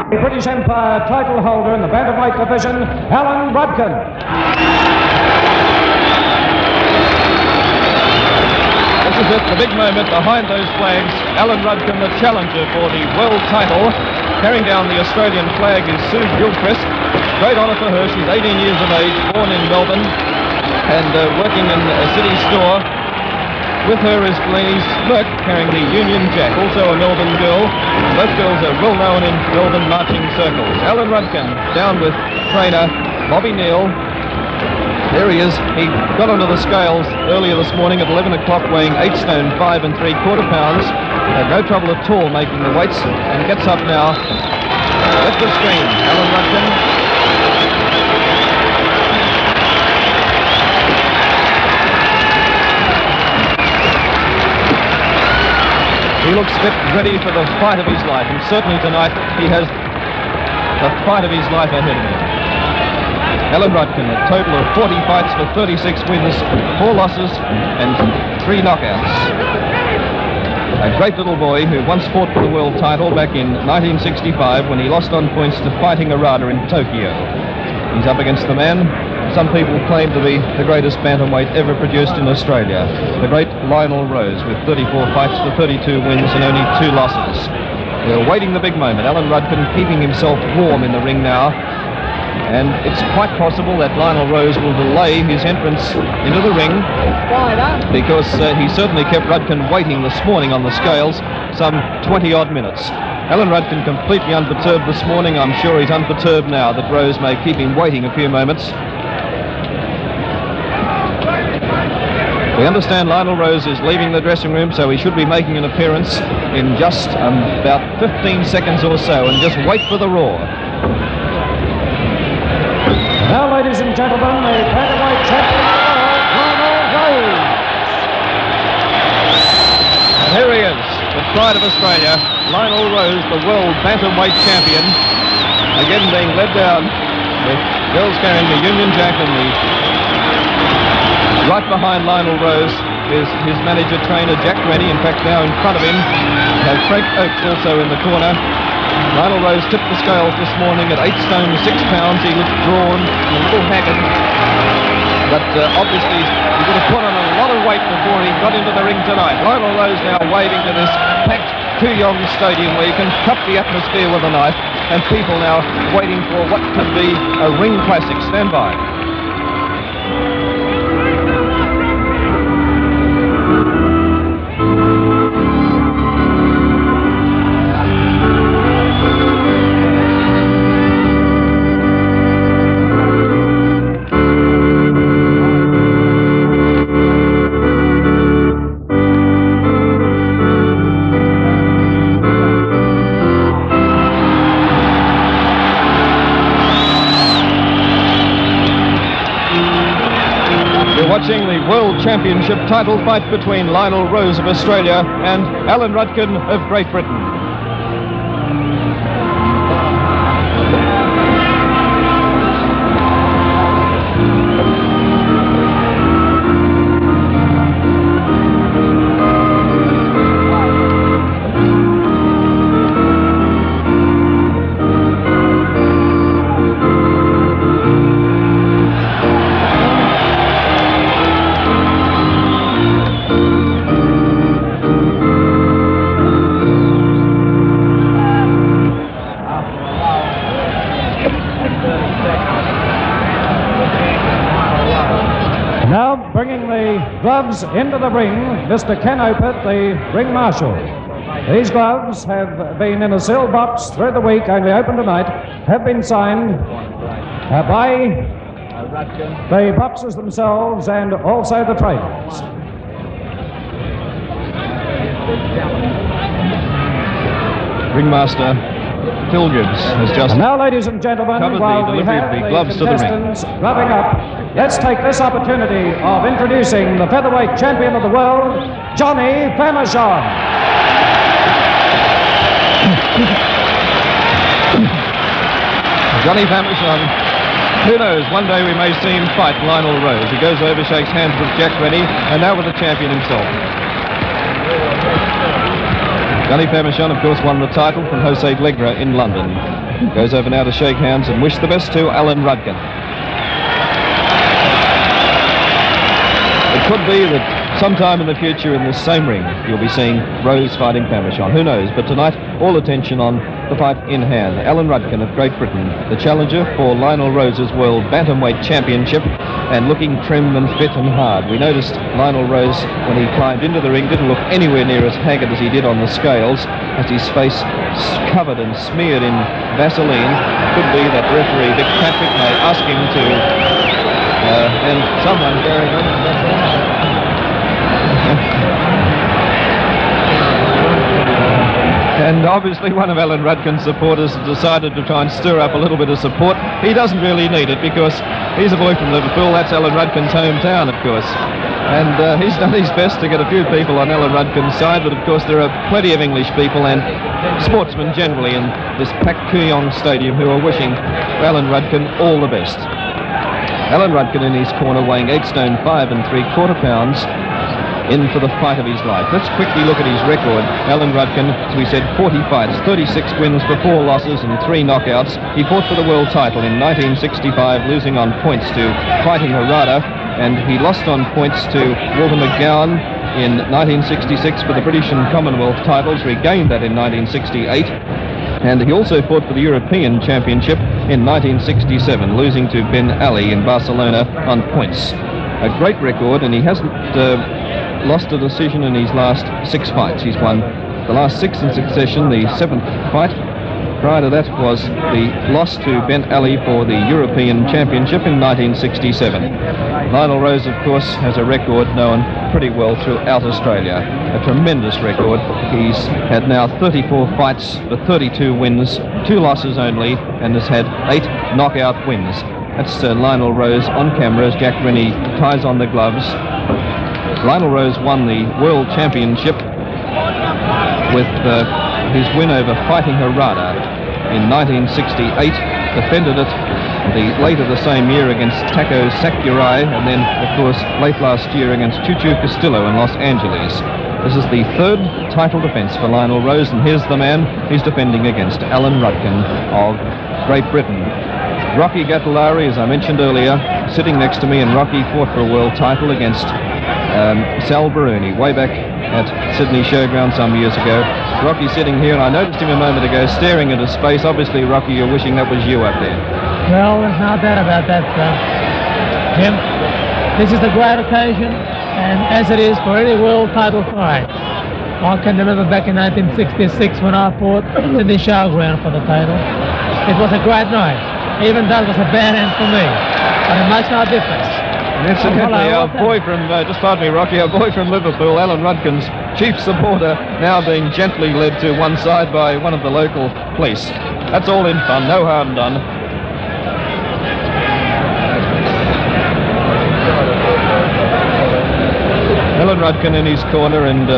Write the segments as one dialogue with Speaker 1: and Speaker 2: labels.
Speaker 1: The British Empire title holder in the Bantamweight division, Alan Rudkin.
Speaker 2: This is it, the big moment behind those flags. Alan Rudkin, the challenger for the world title. Carrying down the Australian flag is Sue Gilchrist. Great honour for her. She's 18 years of age, born in Melbourne, and working in a city store. With her is Louise Merck, carrying the Union Jack, also a Melbourne girl. Both girls are well known in Melbourne marching circles. Alan Rudkin down with trainer Bobby Neal. There he is. He got onto the scales earlier this morning at 11 o'clock, weighing 8 stone 5 3/4 pounds. Had no trouble at all making the weights, and gets up now. At the screen, Alan Rudkin. He looks fit, ready for the fight of his life, and certainly tonight he has the fight of his life ahead of him. Alan Rudkin, a total of 40 fights for 36 wins, 4 losses and 3 knockouts. A great little boy who once fought for the world title back in 1965 when he lost on points to Fighting Arada in Tokyo. He's up against the man some people claim to be the greatest bantamweight ever produced in Australia, the great Lionel Rose, with 34 fights for 32 wins and only 2 losses. We're awaiting the big moment. Alan Rudkin keeping himself warm in the ring now, and it's quite possible that Lionel Rose will delay his entrance into the ring, because he certainly kept Rudkin waiting this morning on the scales, some 20-odd minutes. Alan Rudkin completely unperturbed this morning. I'm sure he's unperturbed now that Rose may keep him waiting a few moments. We understand Lionel Rose is leaving the dressing room, so he should be making an appearance in just about 15 seconds or so, and just wait for the roar.
Speaker 1: Now, ladies and gentlemen, the Bantamweight champion of the world, Lionel Rose.
Speaker 2: And here he is, the pride of Australia, Lionel Rose, the world Bantamweight champion, again being led down with girls carrying the Union Jack, and the right behind Lionel Rose is his manager trainer Jack Rennie. In fact, now in front of him has Frank Oakes also in the corner. Lionel Rose tipped the scales this morning at 8 stone 6 pounds. He looked drawn and a little haggard, but obviously he would have put on a lot of weight before he got into the ring tonight. Lionel Rose now waving to this packed Kooyong stadium where you can cut the atmosphere with a knife, and people now waiting for what could be a ring classic. Stand by. Watching the World Championship title fight between Lionel Rose of Australia and Alan Rudkin of Great Britain.
Speaker 1: Now bringing the gloves into the ring, Mr. Ken Opert, the ring marshal. These gloves have been in a sealed box through the week, only open tonight, have been signed by the boxers themselves and also the trainers.
Speaker 2: Ringmaster Phil Gibbs has just...
Speaker 1: And now, ladies and gentlemen, while we have the contestants rubbing up, let's take this opportunity of introducing the featherweight champion of the world, Johnny Famechon.
Speaker 2: Johnny Famechon. Who knows, one day we may see him fight Lionel Rose. He goes over, shakes hands with Jack Rennie, and now with the champion himself. Johnny Famechon, of course, won the title from Jose Glegra in London. Goes over now to shake hands and wish the best to Alan Rudkin. It could be that sometime in the future in this same ring you'll be seeing Rose fighting Famechon. Who knows? But tonight, all attention on the fight in hand. Alan Rudkin of Great Britain, the challenger for Lionel Rose's World Bantamweight Championship, and looking trim and fit and hard. We noticed Lionel Rose, when he climbed into the ring, didn't look anywhere near as haggard as he did on the scales, as his face covered and smeared in Vaseline. Could be that referee Vic Patrick may ask him to, and someone very good. And obviously one of Alan Rudkin's supporters has decided to try and stir up a little bit of support. He doesn't really need it because he's a boy from Liverpool. That's Alan Rudkin's hometown, of course. And he's done his best to get a few people on Alan Rudkin's side, but of course there are plenty of English people and sportsmen generally in this packed Kooyong stadium who are wishing Alan Rudkin all the best. Alan Rudkin in his corner, weighing 8 stone 5 3/4 pounds, in for the fight of his life. Let's quickly look at his record. Alan Rudkin, as we said, 40 fights, 36 wins for 4 losses and 3 knockouts. He fought for the world title in 1965, losing on points to Fighting Harada, and he lost on points to Walter McGowan in 1966 for the British and Commonwealth titles, regained that in 1968. And he also fought for the European Championship in 1967, losing to Ben Ali in Barcelona on points. A great record, and he hasn't lost a decision in his last 6 fights. He's won the last 6 in succession. The 7th fight prior to that was the loss to Ben Ali for the European Championship in 1967. Lionel Rose, of course, has a record known pretty well throughout Australia. A tremendous record. He's had now 34 fights for 32 wins, 2 losses only, and has had 8 knockout wins. That's Lionel Rose on camera as Jack Rennie ties on the gloves. Lionel Rose won the World Championship with his win over Fighting Harada in 1968, defended it later the same year against Taco Sakurai, and then, of course, late last year against Chuchu Castillo in Los Angeles. This is the 3rd title defense for Lionel Rose, and here's the man he's defending against, Alan Rudkin of Great Britain. Rocky Gattalari, as I mentioned earlier, sitting next to me, and Rocky fought for a world title against Sal Baruni way back at Sydney Showground some years ago. Rocky sitting here, and I noticed him a moment ago staring into space. Obviously, Rocky, you're wishing that was you up there.
Speaker 3: Well, there's no doubt about that, Jim. This is a great occasion, and as it is for any world title fight. I can remember back in 1966 when I fought Sydney Showground for the title. It was a great night. Even that was a bad end for me, but it makes no difference.
Speaker 2: And incidentally, our boy from, just pardon me, Rocky, our boy from Liverpool, Alan Rudkin's chief supporter, now being gently led to one side by one of the local police. That's all in fun, no harm done. Alan Rudkin in his corner, and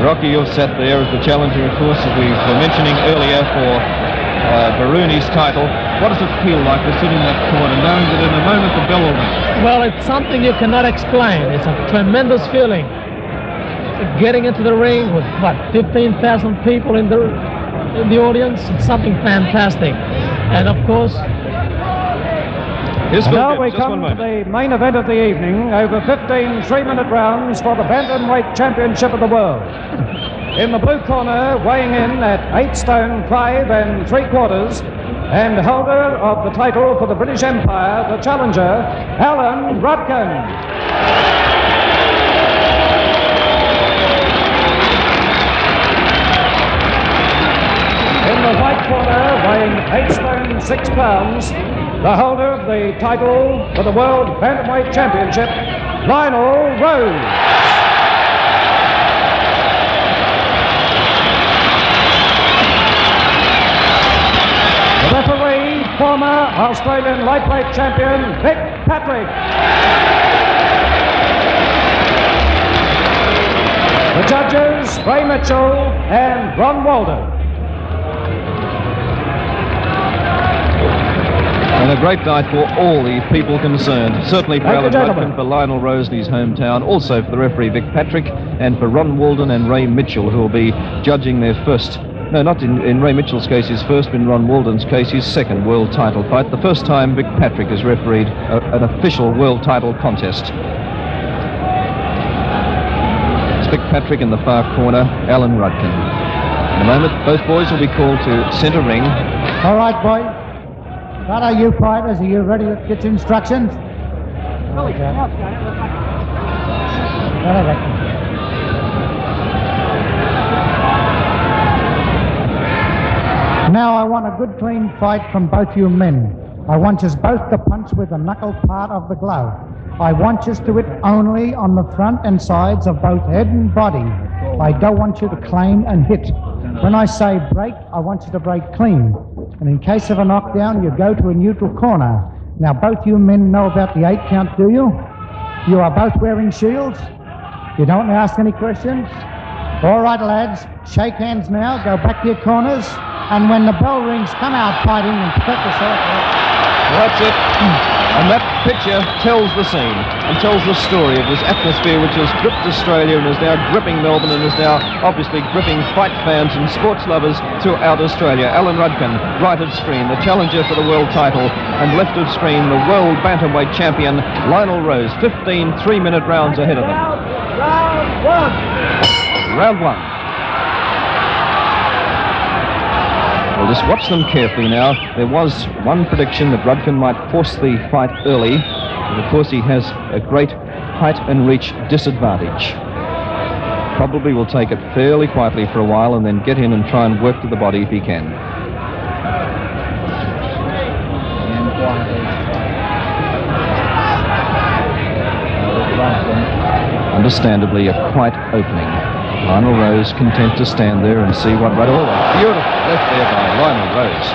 Speaker 2: Rocky, you've sat there as the challenger, of course, as we were mentioning earlier, for Baruni's title. What does it feel like to sit in that corner, knowing that in a moment the bell will ring?
Speaker 3: Well, it's something you cannot explain. It's a tremendous feeling. Getting into the ring with, 15,000 people in the audience, it's something fantastic. And of course...
Speaker 1: Now we come to the main event of the evening, over 15 3-minute rounds for the Bantamweight Championship of the World. In the blue corner, weighing in at 8 stone 5 3/4, and holder of the title for the British Empire, the challenger, Alan Rudkin. In the white corner, weighing 8 stone 6 pounds, the holder of the title for the World Bantamweight Championship, Lionel Rose. The referee, former Australian lightweight champion, Vic Patrick. The judges, Ray Mitchell and Ron Walden.
Speaker 2: And a great night for all the people concerned. Certainly for Alan Rudkin, for Lionel Rose in his hometown, also for the referee Vic Patrick, and for Ron Walden and Ray Mitchell, who will be judging their first, no, not in Ray Mitchell's case, his first, in Ron Walden's case, his second world title fight. The first time Vic Patrick has refereed an official world title contest. It's Vic Patrick in the far corner, Alan Rudkin. In a moment, both boys will be called to centre ring.
Speaker 4: All right, boys. What are you fighters? Are you ready to get instructions? Now I want a good clean fight from both you men. I want you both to punch with the knuckle part of the glove. I want you to hit only on the front and sides of both head and body. I don't want you to claim and hit. When I say break, I want you to break clean. And in case of a knockdown, you go to a neutral corner. Now, both you men know about the 8 count, do you? You are both wearing shields? You don't ask any questions? All right, lads, shake hands now, go back to your corners, and when the bell rings, come out fighting and protect yourself.
Speaker 2: That's it. And that picture tells the scene and tells the story of this atmosphere which has gripped Australia and is now gripping Melbourne and is now obviously gripping fight fans and sports lovers throughout Australia. Alan Rudkin, right of screen, the challenger for the world title, and left of screen, the world bantamweight champion, Lionel Rose. 15 3-minute rounds ahead of them. Round one. We'll just watch them carefully now. There was one prediction that Rudkin might force the fight early, but of course he has a great height and reach disadvantage. Probably will take it fairly quietly for a while and then get in and try and work to the body if he can. Understandably, a quiet opening. Lionel Rose content to stand there and see what right all. Beautiful left there by Lionel Rose.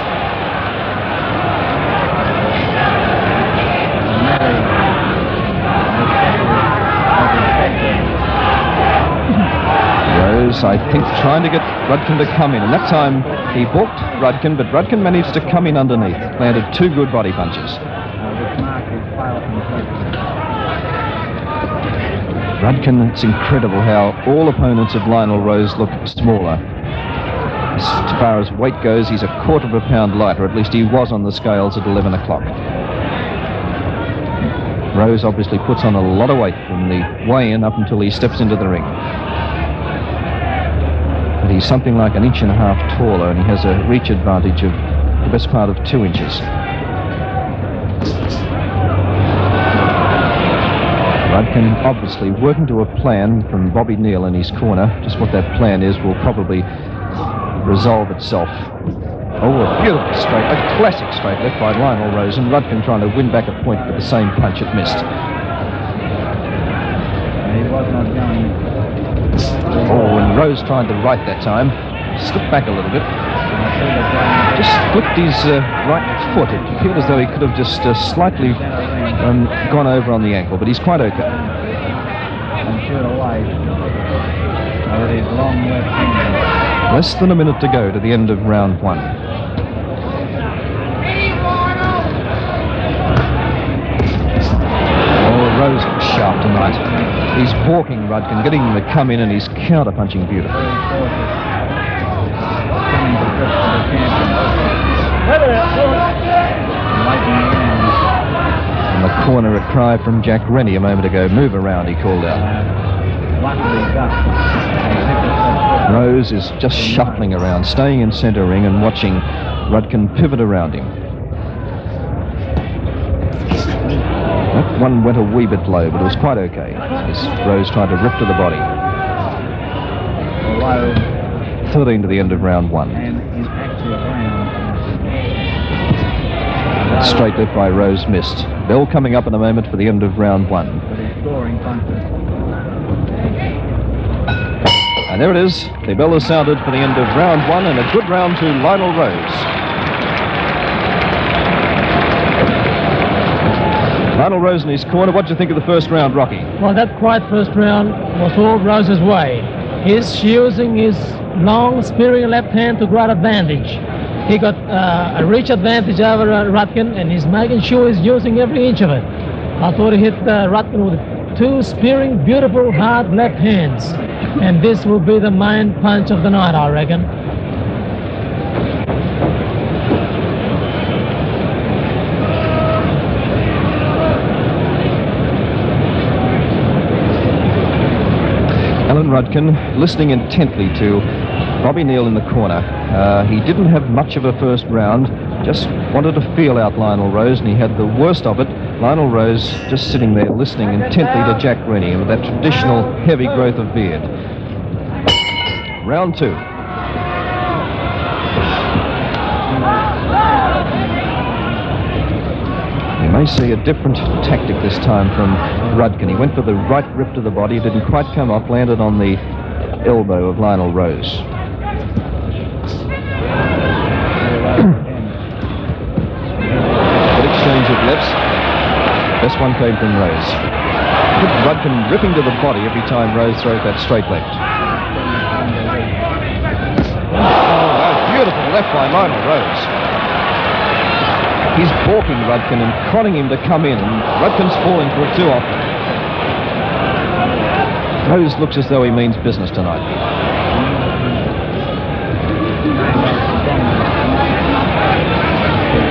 Speaker 2: Rose, I think, trying to get Rudkin to come in, and that time he balked Rudkin, but Rudkin managed to come in underneath, landed 2 good body punches. Rudkin, it's incredible how all opponents of Lionel Rose look smaller. As far as weight goes, he's a 1/4 pound lighter, at least he was on the scales at 11 o'clock. Rose obviously puts on a lot of weight from the weigh-in up until he steps into the ring. But he's something like 1.5 inches taller, and he has a reach advantage of the best part of 2 inches. Rudkin obviously working to a plan from Bobby Neal in his corner. Just what that plan is will probably resolve itself. Oh, a beautiful straight, a classic straight left by Lionel Rose, and Rudkin trying to win back a point with the same punch it missed. Oh, and Rose trying to right that time. Slipped back a little bit. Just flipped his right foot. It appeared as though he could have just slightly gone over on the ankle, but he's quite okay. Less than a minute to go to the end of round one. Oh, Rose looks sharp tonight. He's walking Rudkin, getting him to come in, and he's counter-punching beautifully. In the corner, a cry from Jack Rennie a moment ago. Move around, he called out. Rose is just shuffling around, staying in centre ring and watching Rudkin pivot around him. That one went a wee bit low, but it was quite okay as Rose tried to rip to the body. 13 to the end of round one. That straight left by Rose missed. Bell coming up in a moment for the end of round one. And there it is. The bell is sounded for the end of round one, and a good round to Lionel Rose. Lionel Rose in his corner. What do you think of the first round, Rocky?
Speaker 3: Well, that quiet first round was all Rose's way. He's using his long, spearing left hand to great advantage. He got a reach advantage over Rudkin, and he's making sure he's using every inch of it. I thought he hit Rudkin with 2 spearing, beautiful, hard left hands. And this will be the main punch of the night, I reckon.
Speaker 2: Alan Rudkin listening intently to Robbie Neal in the corner. He didn't have much of a first round, just wanted to feel out Lionel Rose, and he had the worst of it. Lionel Rose just sitting there listening intently to Jack Rennie with that traditional heavy growth of beard. Round 2. You may see a different tactic this time from Rudkin. He went for the right rip to the body, didn't quite come up, landed on the elbow of Lionel Rose. Good exchange of lefts. Best one came from Rose. Good Rudkin ripping to the body every time Rose throws that straight left. Oh, beautiful left by Lionel Rose. He's balking Rudkin and prodding him to come in, and Rudkin's falling for it too often. Rose looks as though he means business tonight.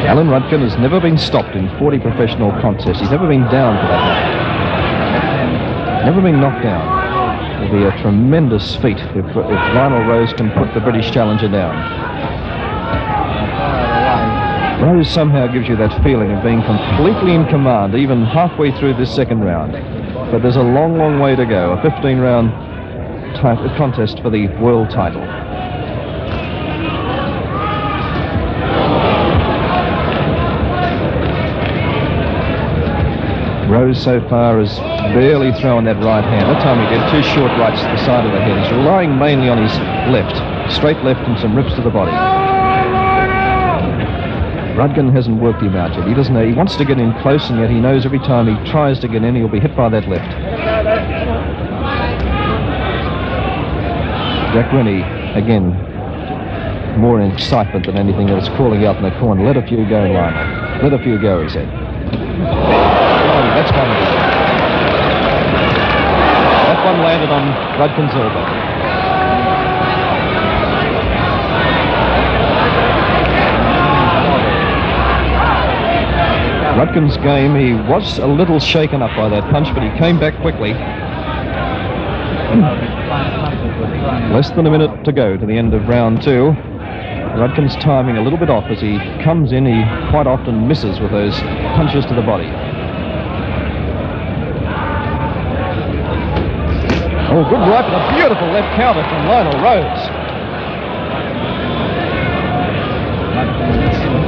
Speaker 2: Alan Rudkin has never been stopped in 40 professional contests. He's never been down for that matter. Never been knocked down. It'll be a tremendous feat if Lionel Rose can put the British challenger down. Rose somehow gives you that feeling of being completely in command, even halfway through this second round. But there's a long, long way to go. A 15-round contest for the world title. Rose so far has barely thrown that right hand. That time he did 2 short rights to the side of the head. He's relying mainly on his left. Straight left and some rips to the body. Rudkin hasn't worked him out yet. He doesn't know. He wants to get in close, and yet he knows every time he tries to get in, he'll be hit by that left. Jack Rennie, again, more in excitement than anything else, calling out in the corner. Let a few go, Lionel. Let a few go, he said. Oh, that's one. That one landed on Rudkin's elbow. Rudkin's game, he was a little shaken up by that punch, but he came back quickly. Less than a minute to go to the end of round 2. Rudkin's timing a little bit off as he comes in. He quite often misses with those punches to the body. Oh, good right, but a beautiful left counter from Lionel Rose.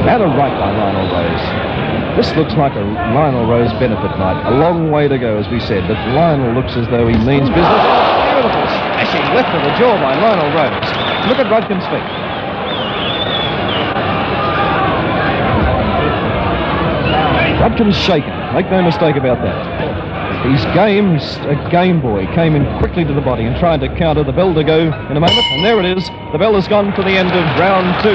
Speaker 2: And a right by Lionel Rose. This looks like a Lionel Rose benefit night. A long way to go, as we said, but Lionel looks as though he means business. Oh, beautiful smashing left to the jaw by Lionel Rose. Look at Rudkin's feet. Rudkin's shaken. Make no mistake about that. He's game. He's a game boy. Came in quickly to the body and tried to counter. The bell to go in a moment, and there it is. The bell has gone to the end of round 2.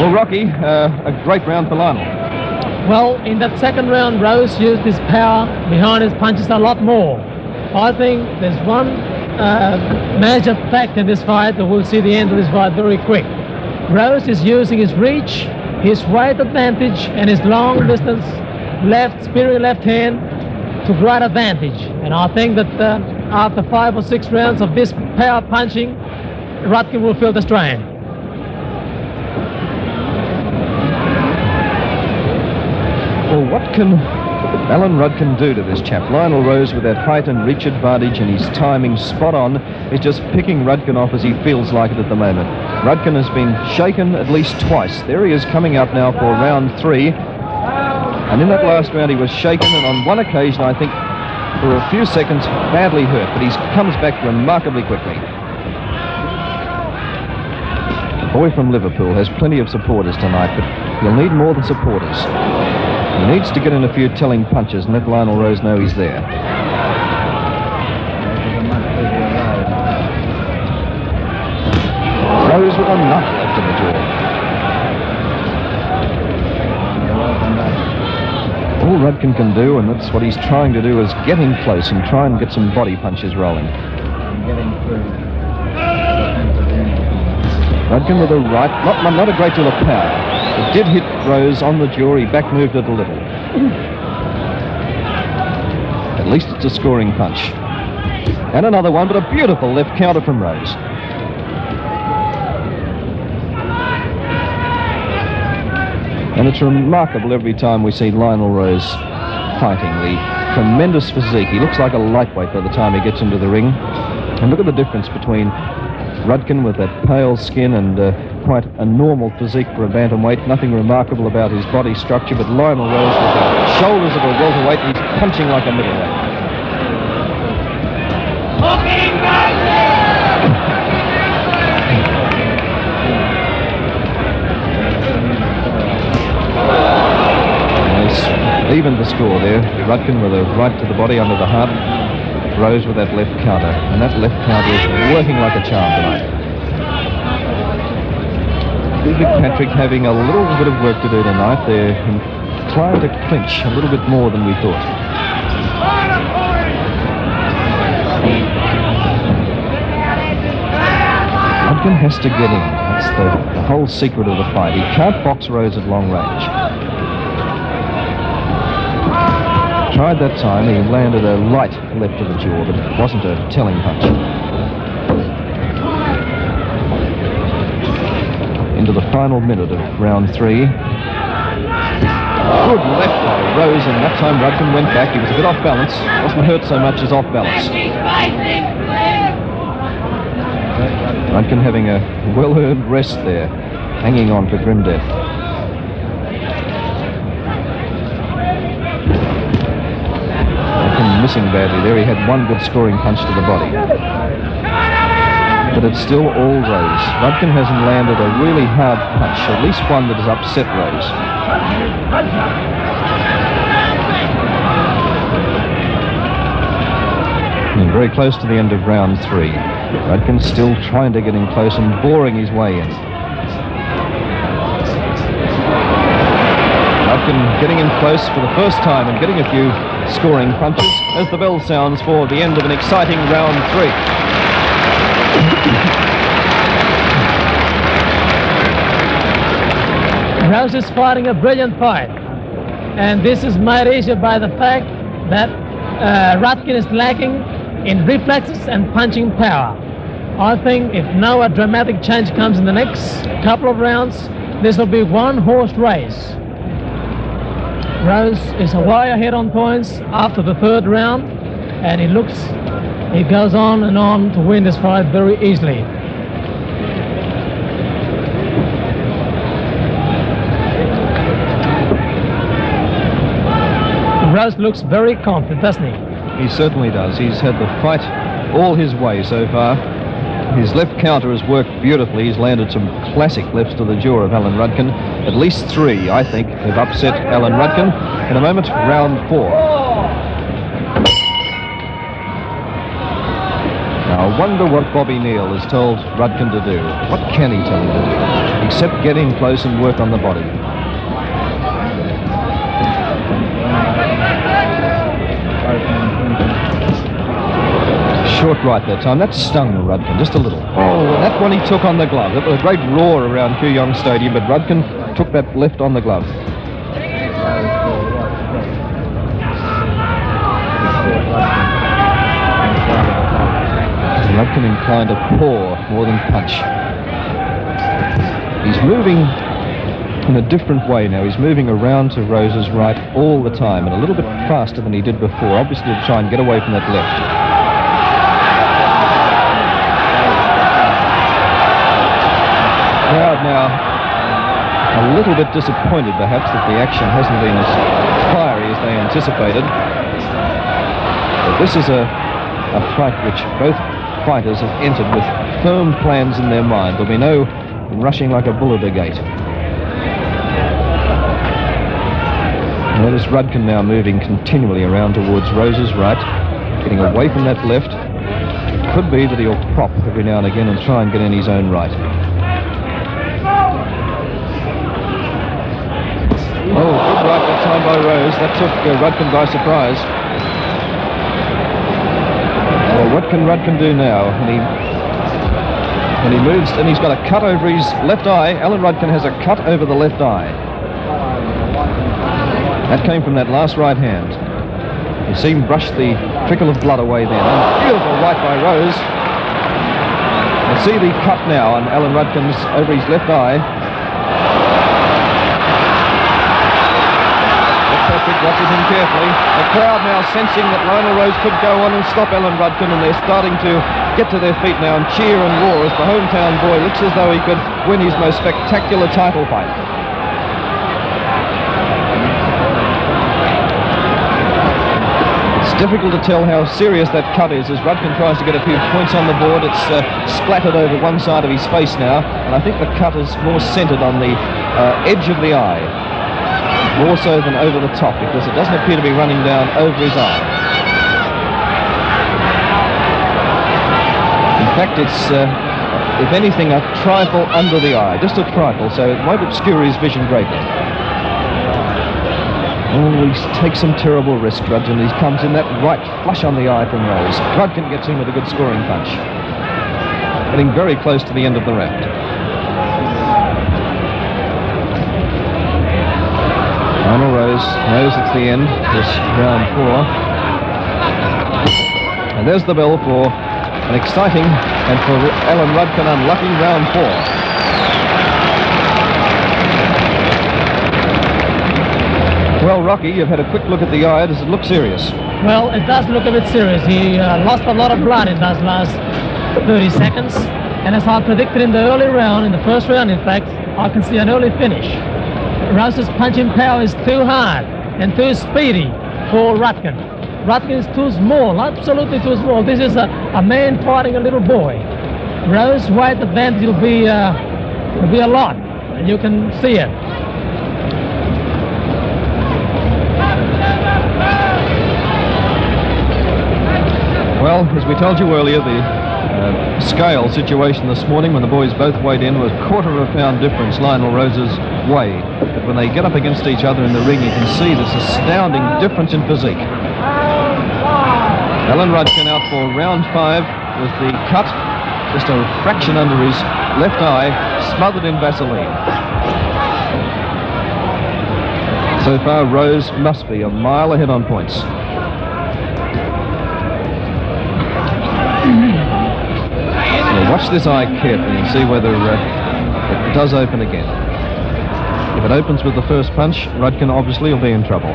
Speaker 2: Well, Rocky, a great round for Lionel.
Speaker 3: Well, in that second round, Rose used his power behind his punches a lot more. I think there's one major fact in this fight that we'll see the end of this fight very quick. Rose is using his reach, his weight advantage, and his long distance left, spearing left hand to great advantage. And I think that after 5 or 6 rounds of this power punching, Rudkin will feel the strain.
Speaker 2: Well, what can Alan Rudkin do to this chap? Lionel Rose, with that height and reach advantage and his timing spot on, is just picking Rudkin off as he feels like it at the moment. Rudkin has been shaken at least twice. There he is coming up now for round 3. And in that last round he was shaken, and on one occasion, I think, for a few seconds, badly hurt. But he comes back remarkably quickly. The boy from Liverpool has plenty of supporters tonight, but he'll need more than supporters. He needs to get in a few telling punches and let Lionel Rose know he's there. Rose with another left in the jaw. All Rudkin can do, and that's what he's trying to do, is get in close and try and get some body punches rolling. Rudkin with a right, not a great deal of power. It did hit Rose on the jaw. He back moved it a little. At least it's a scoring punch. And another one, but a beautiful left counter from Rose. And it's remarkable every time we see Lionel Rose fighting. The tremendous physique. He looks like a lightweight by the time he gets into the ring. And look at the difference between Rudkin with that pale skin and quite a normal physique for a bantamweight. Nothing remarkable about his body structure, but Lionel Rose with the shoulders of a welterweight, and he's punching like a middleweight. Evened the score there. Rudkin with a right to the body under the heart. Rose with that left counter. And that left counter is working like a charm tonight. Big Patrick having a little bit of work to do tonight. They're trying to clinch a little bit more than we thought. Rudkin has to get in. That's the whole secret of the fight. He can't box Rose at long range. Tried that time, he landed a right left to the jaw, but it wasn't a telling punch. Into the final minute of round 3. Good left by Rose, and that time Rudkin went back. He was a bit off balance. Wasn't hurt so much as off balance. Rudkin having a well-earned rest there, hanging on to grim death. Missing badly there. He had one good scoring punch to the body. But it's still all Rose. Rudkin hasn't landed a really hard punch, at least one that has upset Rose. And very close to the end of round 3. Rudkin still trying to get in close and boring his way in. Rudkin getting in close for the first time and getting a few scoring punches as the bell sounds for the end of an exciting round 3.
Speaker 3: Rose is fighting a brilliant fight, and this is made easier by the fact that Rudkin is lacking in reflexes and punching power. I think if no dramatic change comes in the next couple of rounds, this will be one-horse race. Rose is a way ahead on points after the 3rd round, and he goes on and on to win this fight very easily. Rose looks very confident, doesn't he?
Speaker 2: He certainly does. He's had the fight all his way so far. His left counter has worked beautifully. He's landed some classic lefts to the jaw of Alan Rudkin. At least 3, I think, have upset Alan Rudkin. In a moment, round 4. Now, I wonder what Bobby Neal has told Rudkin to do. What can he tell him to do? Except get in close and work on the body. Short right that time. That stung Rudkin just a little. Oh, that one he took on the glove. There was a great roar around Kooyong Stadium, but Rudkin took that left on the glove. Rudkin inclined to paw more than punch. He's moving in a different way now. He's moving around to Rose's right all the time, and a little bit faster than he did before, obviously to try and get away from that left. Crowd now a little bit disappointed perhaps that the action hasn't been as fiery as they anticipated. But this is a fight which both fighters have entered with firm plans in their mind. There'll be no rushing like a bull at a gate. Notice Rudkin now moving continually around towards Rose's right, getting away from that left. It could be that he'll prop every now and again and try and get in his own right. Oh, good right that time by Rose. That took Rudkin by surprise. Well, what can Rudkin do now? When he moves, and he's got a cut over his left eye. Alan Rudkin has a cut over the left eye. That came from that last right hand. You see him brush the trickle of blood away then. And beautiful right by Rose. You see the cut now on Alan Rudkin's over his left eye. Patrick watches him carefully. The crowd now sensing that Lionel Rose could go on and stop Alan Rudkin, and they're starting to get to their feet now and cheer and roar as the hometown boy looks as though he could win his most spectacular title fight. It's difficult to tell how serious that cut is as Rudkin tries to get a few points on the board. It's splattered over one side of his face now, and I think the cut is more centered on the edge of the eye, more so than over the top, because it doesn't appear to be running down over his eye. In fact, it's, if anything, a trifle under the eye, just a trifle, so it won't obscure his vision greatly. Oh, he takes some terrible risk, Rudkin. He comes in that right flush on the eye from Rose. Rudkin gets in with a good scoring punch. Getting very close to the end of the round. Lionel Rose knows it's the end, this round 4. And there's the bell for an exciting and for Alan Rudkin unlucky round 4. Well, Rocky, you've had a quick look at the eye. Does it look serious?
Speaker 3: Well, it does look a bit serious. He lost a lot of blood in those last 30 seconds. And as I predicted in the early round, in the first round, in fact, I can see an early finish. Rose's punching power is too hard and too speedy for Rudkin. Rudkin is too small, absolutely too small. This is a man fighting a little boy. Rose's weight advantage will be a lot, and you can see it.
Speaker 2: Well, as we told you earlier, the scale situation this morning when the boys both weighed in was quarter of a pound difference Lionel Rose's way. But when they get up against each other in the ring, you can see this astounding difference in physique. Alan Rudkin out for round 5 with the cut, just a fraction under his left eye, smothered in Vaseline. So far, Rose must be a mile ahead on points. We'll watch this eye carefully and see whether it does open again. If it opens with the first punch, Rudkin obviously will be in trouble.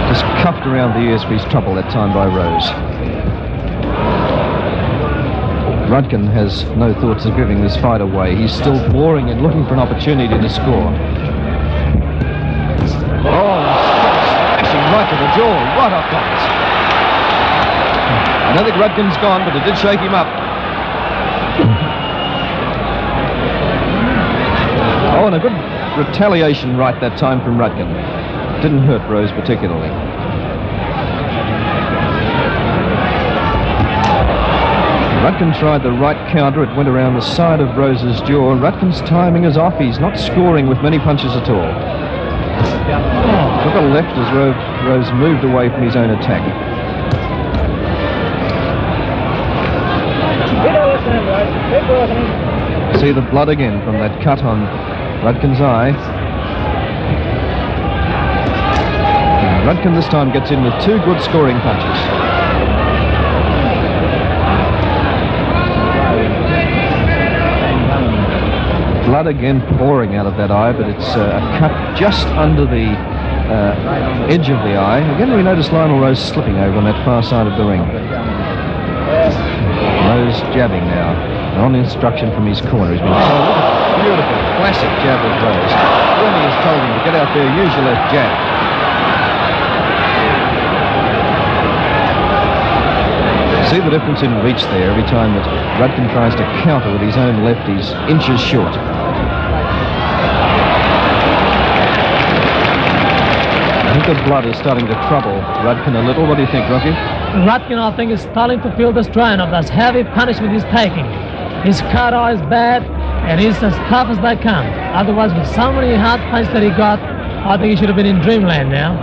Speaker 2: Just cuffed around the ears for his trouble that time by Rose. Rudkin has no thoughts of giving this fight away. He's still boring and looking for an opportunity to score. Oh, smashing right to the jaw, right up top. I don't think Rudkin's gone, but it did shake him up. Oh, and a good retaliation right that time from Rudkin. Didn't hurt Rose particularly. Rudkin tried the right counter. It went around the side of Rose's jaw. Rudkin's timing is off. He's not scoring with many punches at all. Took a left as Rose moved away from his own attack. See the blood again from that cut on Rudkin's eye. And Rudkin this time gets in with 2 good scoring punches. Blood again pouring out of that eye, but it's a cut just under the edge of the eye. Again, we notice Lionel Rose slipping over on that far side of the ring. Rose jabbing now, on instruction from his corner. He's been told, beautiful, classic jab of Rose. Bernie has told him to get out there, use your left jab. See the difference in reach there every time that Rudkin tries to counter with his own left. He's inches short. I think the blood is starting to trouble Rudkin a little. What do you think, Rocky?
Speaker 3: Rudkin, I think, is starting to feel the strain of this heavy punishment he's taking. His cut eye is bad. And he's as tough as they come. Otherwise, with so many hard punches that he got, I think he should have been in dreamland now.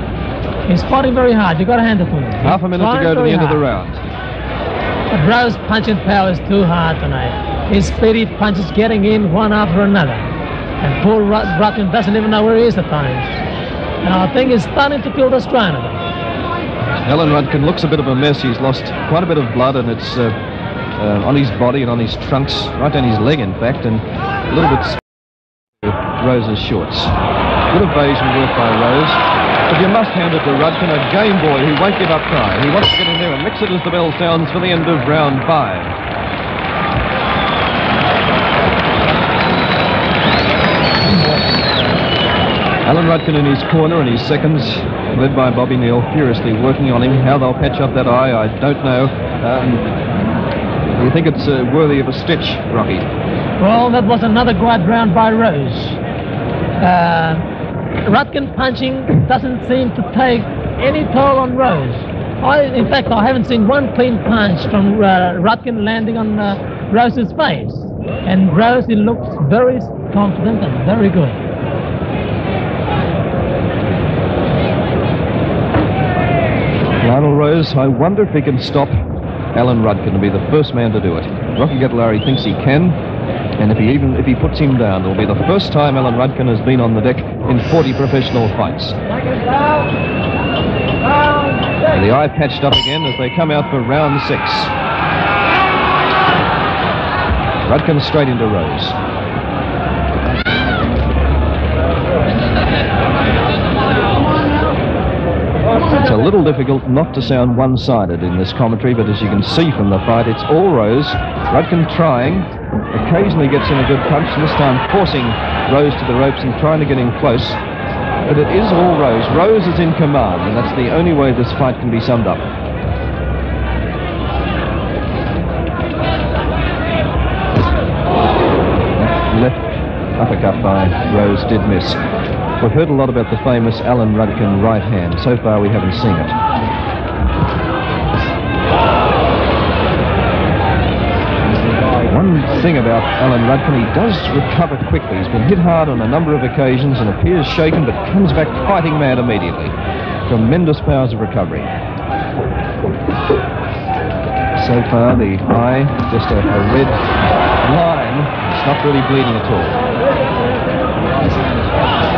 Speaker 3: He's fighting very hard. You've got to hand it to him.
Speaker 2: Half a minute to go to the end of the round.
Speaker 3: But Rowe's punching power is too hard tonight. His speedy punches getting in one after another. And poor Rudkin doesn't even know where he is at times. And I think he's starting to feel the strain of it.
Speaker 2: Alan Rudkin looks a bit of a mess. He's lost quite a bit of blood, and it's on his body and on his trunks, right down his leg, in fact, and a little bit Rose's shorts. Good evasion work by Rose. But you must hand it to Rudkin, a game boy who won't give up trying. He wants to get in there and mix it as the bell sounds for the end of round 5. Alan Rudkin in his corner and his seconds, led by Bobby Neal, furiously working on him. How they'll patch up that eye, I don't know. Do you think it's worthy of a stitch, Rocky?
Speaker 3: Well, that was another great round by Rose. Rudkin punching doesn't seem to take any toll on Rose. In fact, I haven't seen one clean punch from Rudkin landing on Rose's face. And Rose, he looks very confident and very good.
Speaker 2: Lionel Rose, I wonder if he can stop Alan Rudkin and be the first man to do it. Rocky Gattelari thinks he can, and if he puts him down, it'll be the first time Alan Rudkin has been on the deck in 40 professional fights. And the eye patched up again as they come out for round 6. Rudkin straight into Rose. It's a little difficult not to sound one-sided in this commentary, but as you can see from the fight, it's all Rose. Rudkin trying, occasionally gets in a good punch, this time forcing Rose to the ropes and trying to get in close. But it is all Rose. Rose is in command, and that's the only way this fight can be summed up. Left uppercut by Rose did miss. We've heard a lot about the famous Alan Rudkin right hand. So far, we haven't seen it. One thing about Alan Rudkin, he does recover quickly. He's been hit hard on a number of occasions and appears shaken, but comes back fighting mad immediately. Tremendous powers of recovery. So far, the eye, just a red line. It's not really bleeding at all.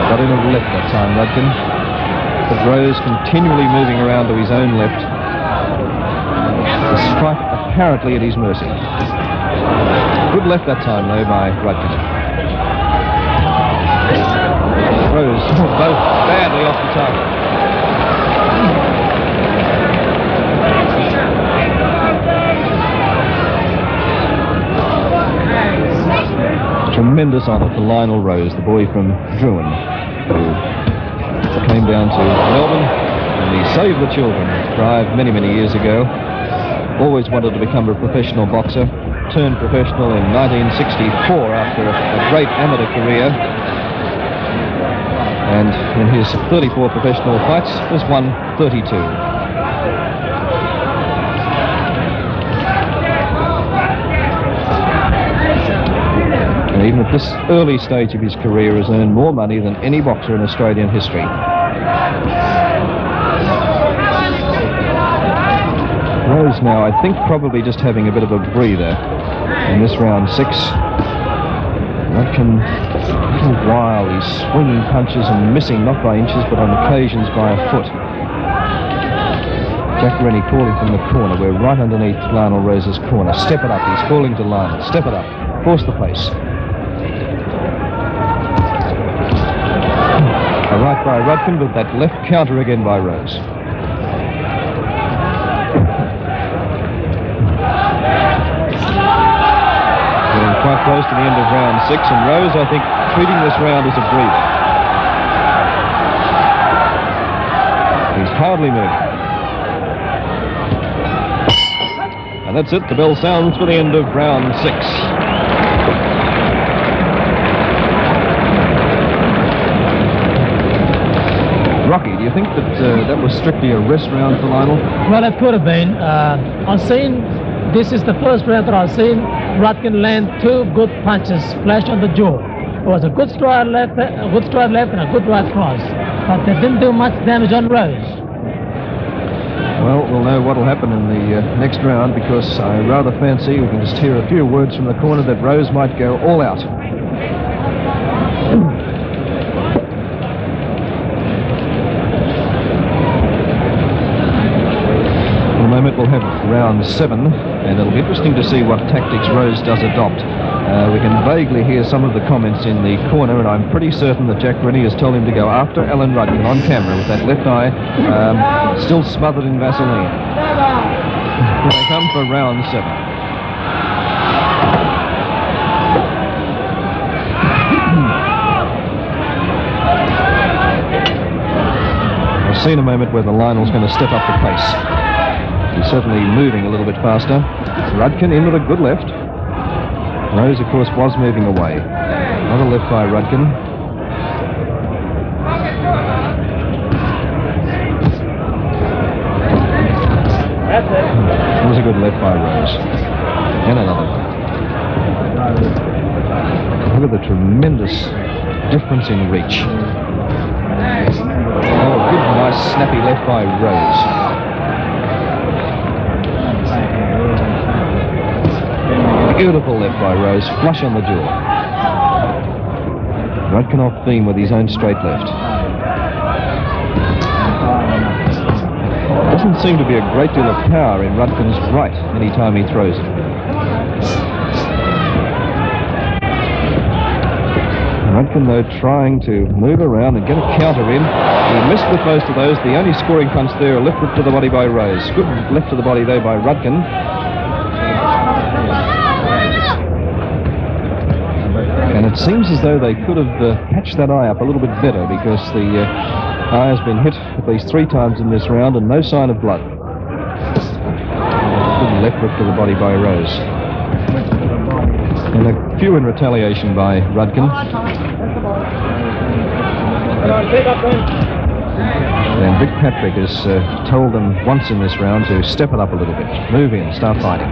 Speaker 2: Got in a left that time, Rudkin. But Rose continually moving around to his own left. The strike apparently at his mercy. Good left that time, though, by Rudkin. Rose both badly off the target. Tremendous honour for Lionel Rose, the boy from Druin, who came down to Melbourne and he saved the children drive many, many years ago. Always wanted to become a professional boxer. Turned professional in 1964 after a great amateur career. And in his 34 professional fights, has won 32. And even at this early stage of his career has earned more money than any boxer in Australian history. Rose now, I think, probably just having a bit of a breather in this round 6. Rudkin, a little while, he's swinging punches and missing, not by inches, but on occasions by a foot. Jack Rennie calling from the corner. We're right underneath Lionel Rose's corner. Step it up. He's calling to Lionel. Step it up. Force the pace. A right by Rudkin, but that left counter again by Rose. Getting quite close to the end of round 6, and Rose, I think, treating this round as a breather. He's hardly moving. And that's it. The bell sounds for the end of round 6. Rocky, do you think that that was strictly a rest round for Lionel?
Speaker 3: Well, it could have been. I've seen, this is the first round that I've seen Rudkin land 2 good punches, flash on the jaw. It was a good stride left, and a good right cross, but they didn't do much damage on Rose.
Speaker 2: Well, we'll know what will happen in the next round, because I rather fancy we can just hear a few words from the corner that Rose might go all out. In a moment we'll have round 7, and it'll be interesting to see what tactics Rose does adopt. We can vaguely hear some of the comments in the corner, and I'm pretty certain that Jack Rennie has told him to go after Alan Rudkin on camera with that left eye still smothered in Vaseline. Here they come for round 7. I've seen a moment where the Lionel's going to step up the pace. He's certainly moving a little bit faster. Rudkin in with a good left. Rose, of course, was moving away. Another left by Rudkin. That was a good left by Rose. And another. Look at the tremendous difference in reach. Oh, good, nice, snappy left by Rose. Beautiful left by Rose, flush on the jaw. Rudkin off theme with his own straight left. Doesn't seem to be a great deal of power in Rudkin's right any time he throws it. Rudkin, though, trying to move around and get a counter in. He missed with most of those. The only scoring punch there, a left to the body by Rose. Good left to the body, though, by Rudkin. And it seems as though they could have patched that eye up a little bit better, because the eye has been hit at least 3 times in this round and no sign of blood. Good left hook to the body by Rose. And a few in retaliation by Rudkin. And Vic Patrick has told them once in this round to step it up a little bit. Move in, start fighting.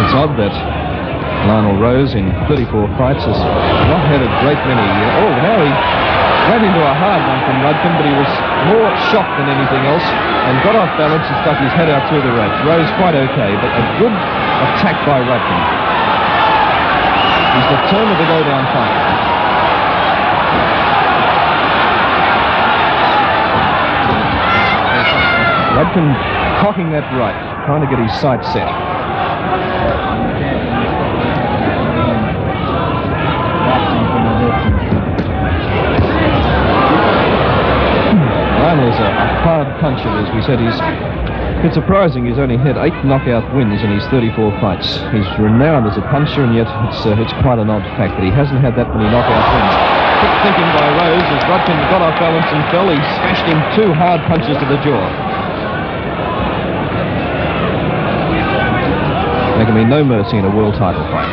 Speaker 2: It's odd that Lionel Rose in 34 fights has not had a great many. Oh, now he ran into a hard one from Rudkin, but he was more shocked than anything else and got off balance and stuck his head out through the ropes. Rose quite okay, but a good attack by Rudkin. He's determined to go down fighting. Rudkin cocking that right, trying to get his sights set. Lionel's a hard puncher, as we said. It's surprising he's only had 8 knockout wins in his 34 fights. He's renowned as a puncher, and yet it's quite an odd fact that he hasn't had that many knockout wins. Quick thinking by Rose as Rudkin got off balance and fell. He smashed him 2 hard punches to the jaw. There can be no mercy in a world title fight.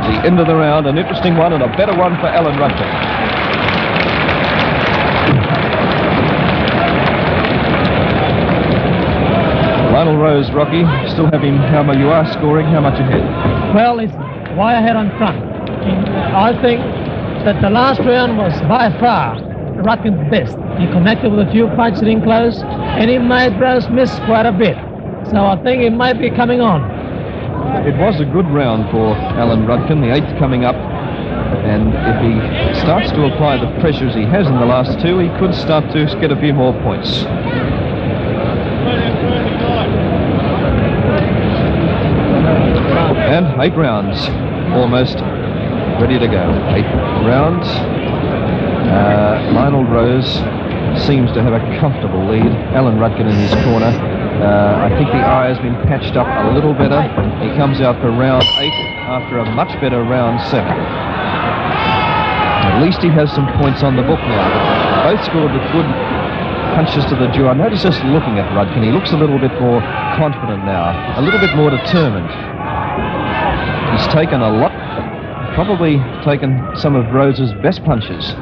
Speaker 2: The end of the round, an interesting one and a better one for Alan Rudkin. Lionel Rose, Rocky, still have him. You are scoring. How much ahead?
Speaker 3: Well, it's way ahead on front. I think that the last round was by far Rudkin's best. He connected with a few punches in close, and he made Rose miss quite a bit. So I think it might be coming on.
Speaker 2: It was a good round for Alan Rudkin, the 8th coming up. And if he starts to apply the pressures he has in the last 2, he could start to get a few more points. And 8 rounds, almost ready to go. 8 rounds. Lionel Rose seems to have a comfortable lead. Alan Rudkin in his corner. I think the eye has been patched up a little better. He comes out for round 8 after a much better round 7. At least he has some points on the book now. Both scored with good punches to the jaw. I notice just looking at Rudkin, he looks a little bit more confident now, a little bit more determined. He's taken a lot probably taken some of Rose's best punches.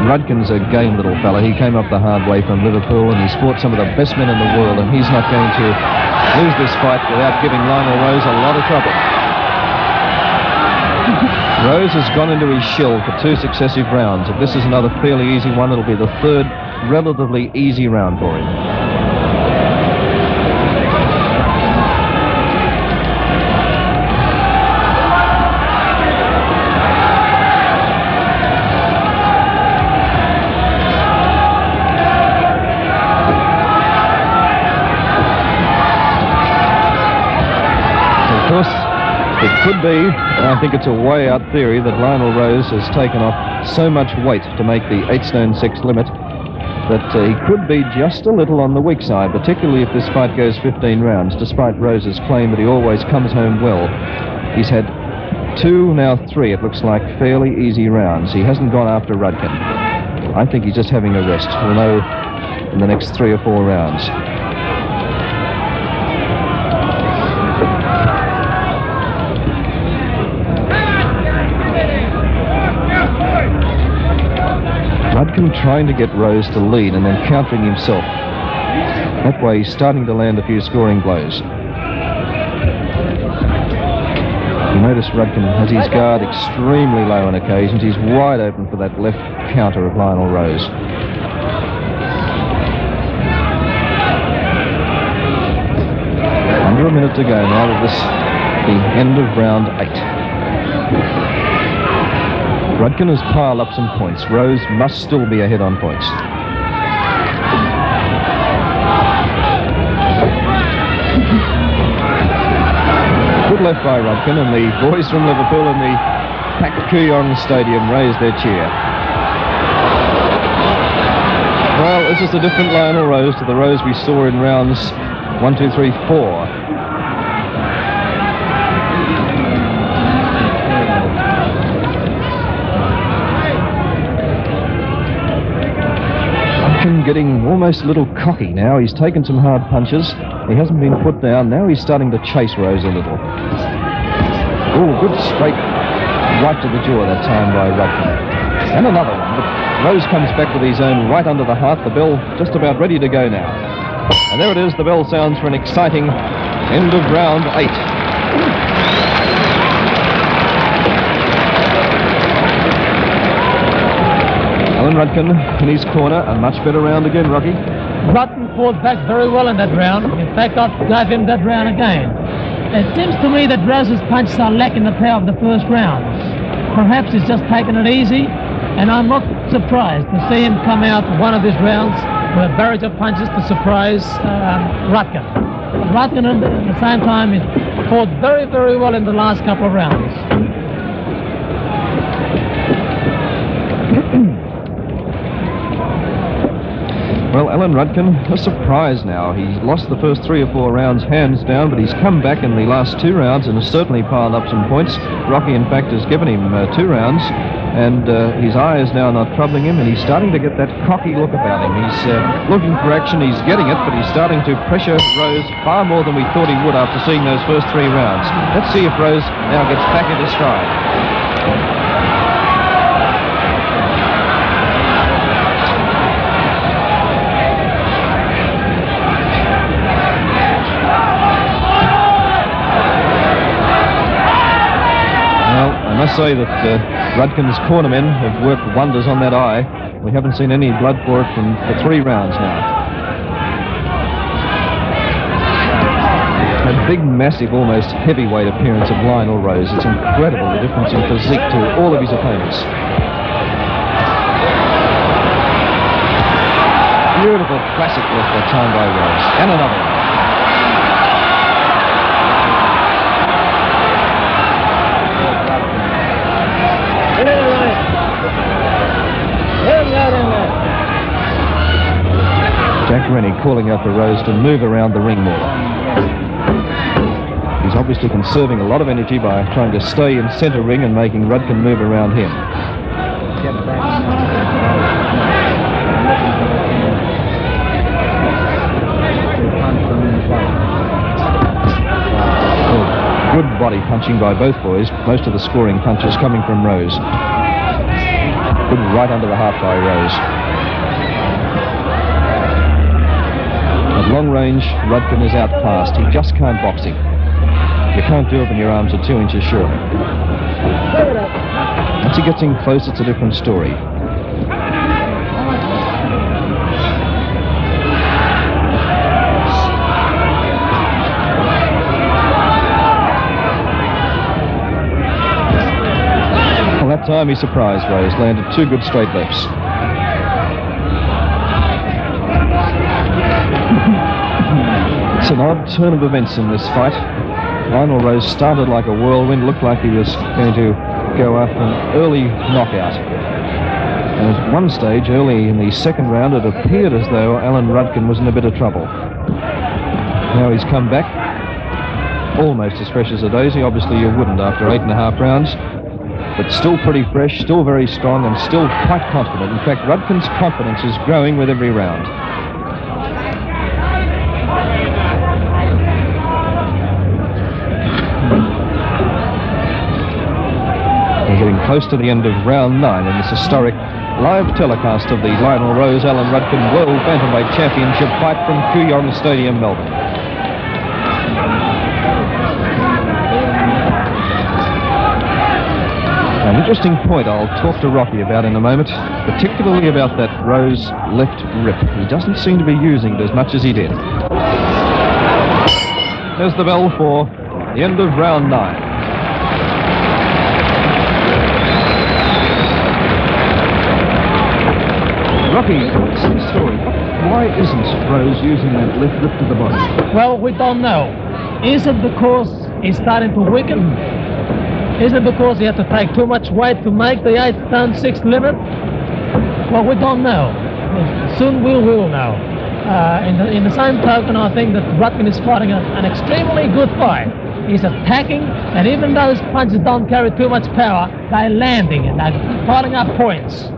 Speaker 2: Rudkin's a game little fella. He came up the hard way from Liverpool and he's fought some of the best men in the world, and he's not going to lose this fight without giving Lionel Rose a lot of trouble. Rose has gone into his shell for 2 successive rounds. If this is another fairly easy one, it'll be the 3rd relatively easy round for him. It could be, and I think it's a way out theory, that Lionel Rose has taken off so much weight to make the 8 stone 6 limit that he could be just a little on the weak side, particularly if this fight goes 15 rounds, despite Rose's claim that he always comes home well. He's had 2, now 3, it looks like, fairly easy rounds. He hasn't gone after Rudkin. I think he's just having a rest. We'll know in the next 3 or 4 rounds. Rudkin trying to get Rose to lead and then countering himself. That way he's starting to land a few scoring blows. You notice Rudkin has his guard extremely low on occasions. He's wide open for that left counter of Lionel Rose. Under a minute to go now with this, the end of round 8. Rudkin has piled up some points. Rose must still be ahead on points. Good left by Rudkin, and the boys from Liverpool in the packed Kooyong Stadium raise their cheer. Well, this is a different Lionel Rose to the Rose we saw in rounds 1, 2, 3, 4. Getting almost a little cocky now. He's taken some hard punches. He hasn't been put down. Now he's starting to chase Rose a little. Oh, good straight right to the jaw that time by Rudkin. And another one. But Rose comes back with his own right under the heart. The bell just about ready to go now. And there it is. The bell sounds for an exciting end of round 8. Rudkin in his corner. A much better round again, Rocky.
Speaker 3: Rudkin fought back very well in that round. In fact, I gave him that round again. It seems to me that Rose's punches are lacking the power of the first round. Perhaps he's just taken it easy, and I'm not surprised to see him come out one of these rounds with a barrage of punches to surprise Rudkin. Rudkin at the same time has fought very, very well in the last couple of rounds.
Speaker 2: Well, Alan Rudkin, a surprise now. He lost the first 3 or 4 rounds hands down, but he's come back in the last 2 rounds and has certainly piled up some points. Rocky, in fact, has given him 2 rounds, and his eye is now not troubling him, and he's starting to get that cocky look about him. He's looking for action, he's getting it, but he's starting to pressure Rose far more than we thought he would after seeing those first 3 rounds. Let's see if Rose now gets back into stride. I must say that Rudkin's cornermen have worked wonders on that eye. We haven't seen any blood for it for 3 rounds now. A big, massive, almost heavyweight appearance of Lionel Rose. It's incredible, the difference in physique to all of his opponents. Beautiful classic left that time by Rose. And another one. Jack Rennie calling out for Rose to move around the ring more. He's obviously conserving a lot of energy by trying to stay in centre ring and making Rudkin move around him. Good body punching by both boys. Most of the scoring punches coming from Rose. Good right under the heart by Rose. At long range, Rudkin is outclassed. He just can't box him. You can't do it when your arms are 2 inches short. Once he gets in close, it's a different story. Well, that time he surprised Rose, landed 2 good straight lefts. It's an odd turn of events in this fight. Lionel Rose started like a whirlwind, looked like he was going to go after an early knockout. And at one stage, early in the second round, it appeared as though Alan Rudkin was in a bit of trouble. Now he's come back, almost as fresh as a daisy. Obviously you wouldn't after 8.5 rounds, but still pretty fresh, still very strong, and still quite confident. In fact, Rudkin's confidence is growing with every round. Getting close to the end of round 9 in this historic live telecast of the Lionel Rose Alan Rudkin World Bantamweight Championship fight from Kooyong Stadium, Melbourne. An interesting point I'll talk to Rocky about in a moment, particularly about that Rose left rip. He doesn't seem to be using it as much as he did. There's the bell for the end of round 9. Rocky, what's the story? Why isn't Rose using that left rip to the body?
Speaker 3: Well, we don't know. Is it because he's starting to weaken? Is it because he had to take too much weight to make the 8 6 limit? Well, we don't know. Soon we will know. In the same token, I think that Rudkin is fighting an extremely good fight. He's attacking, and even though his punches don't carry too much power, they're landing and they're piling up points.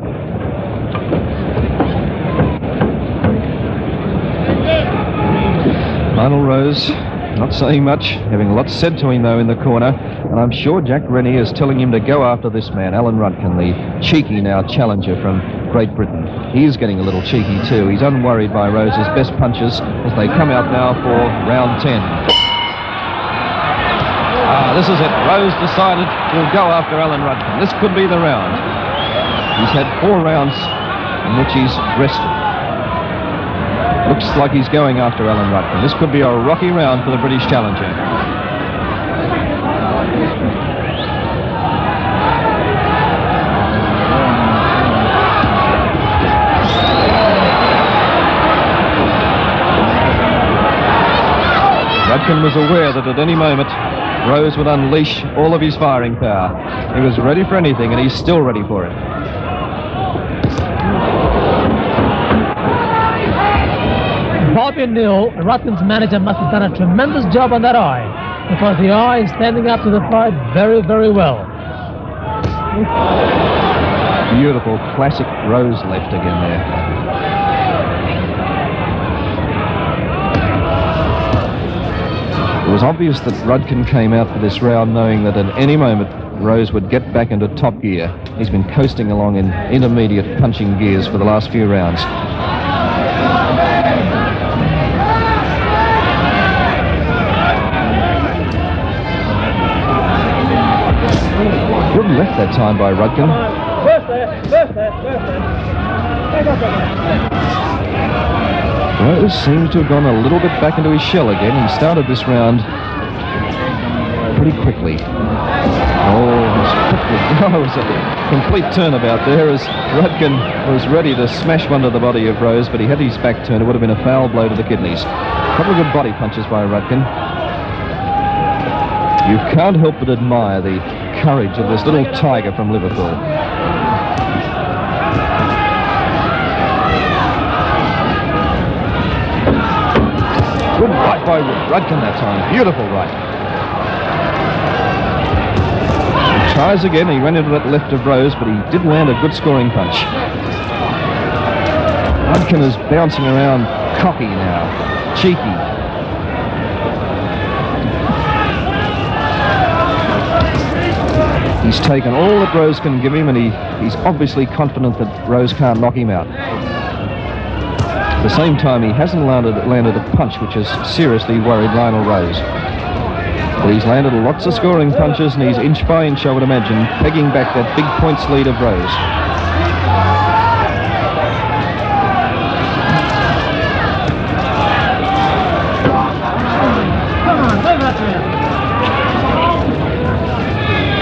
Speaker 2: Lionel Rose not saying much, having a lot said to him though in the corner, and I'm sure Jack Rennie is telling him to go after this man, Alan Rudkin, the cheeky now challenger from Great Britain. He is getting a little cheeky too. He's unworried by Rose's best punches as they come out now for round 10. This is it. Rose decided he'll go after Alan Rudkin. This could be the round. He's had 4 rounds in which he's rested. Looks like he's going after Alan Rudkin. This could be a rocky round for the British challenger. Rudkin was aware that at any moment Rose would unleash all of his firing power. He was ready for anything, and he's still ready for it.
Speaker 3: Bobby Neal, Rudkin's manager, must have done a tremendous job on that eye, because the eye is standing up to the fight very, very well.
Speaker 2: Beautiful classic Rose left again there. It was obvious that Rudkin came out for this round knowing that at any moment Rose would get back into top gear. He's been coasting along in intermediate punching gears for the last few rounds. Good left that time by Rudkin. Rose seems to have gone a little bit back into his shell again. He started this round pretty quickly. It was a complete turnabout there as Rudkin was ready to smash one to the body of Rose, but he had his back turned. It would have been a foul blow to the kidneys. A couple of good body punches by Rudkin. You can't help but admire the courage of this little tiger from Liverpool. Good right by Rudkin that time. Beautiful right. He tries again. He ran into that left of Rose, but he did land a good scoring punch. Rudkin is bouncing around cocky now. Cheeky. He's taken all that Rose can give him, and he's obviously confident that Rose can't knock him out. At the same time, he hasn't landed a punch which has seriously worried Lionel Rose. But he's landed lots of scoring punches, and he's inch by inch, I would imagine, pegging back that big points lead of Rose.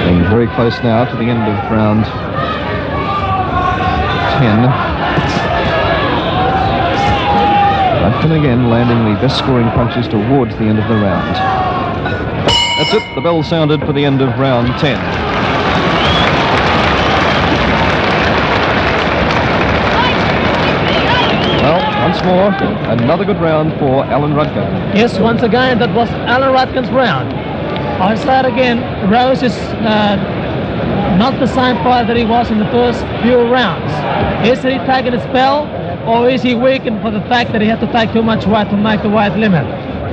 Speaker 2: Being very close now to the end of round 10. Rudkin again landing the best scoring punches towards the end of the round. That's it, the bell sounded for the end of round 10. Well, once more, another good round for Alan Rudkin.
Speaker 3: Yes, once again, that was Alan Rudkin's round. I'll say it again, Rose is not the same fighter that he was in the first few rounds. Is he taking a spell, or is he weakened for the fact that he had to take too much weight to make the weight limit?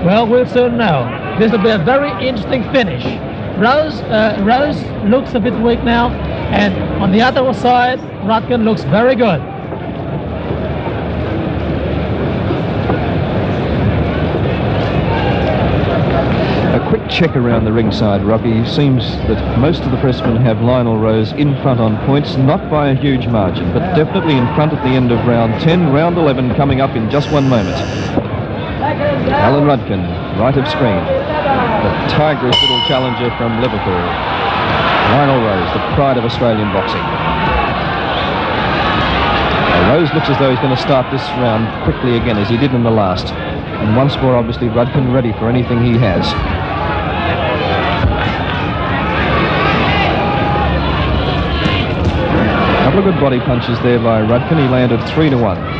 Speaker 3: Well, we'll soon know. This will be a very interesting finish. Rose looks a bit weak now, and on the other side, Rudkin looks very good.
Speaker 2: A quick check around the ringside, Rocky. Seems that most of the pressmen have Lionel Rose in front on points, not by a huge margin, but definitely in front at the end of round 10. Round 11 coming up in just one moment. Alan Rudkin, right of screen. The tigerish little challenger from Liverpool. Lionel Rose, the pride of Australian boxing. Now, Rose looks as though he's going to start this round quickly again, as he did in the last. And once more, obviously, Rudkin ready for anything he has. A couple of good body punches there by Rudkin. He landed 3-1.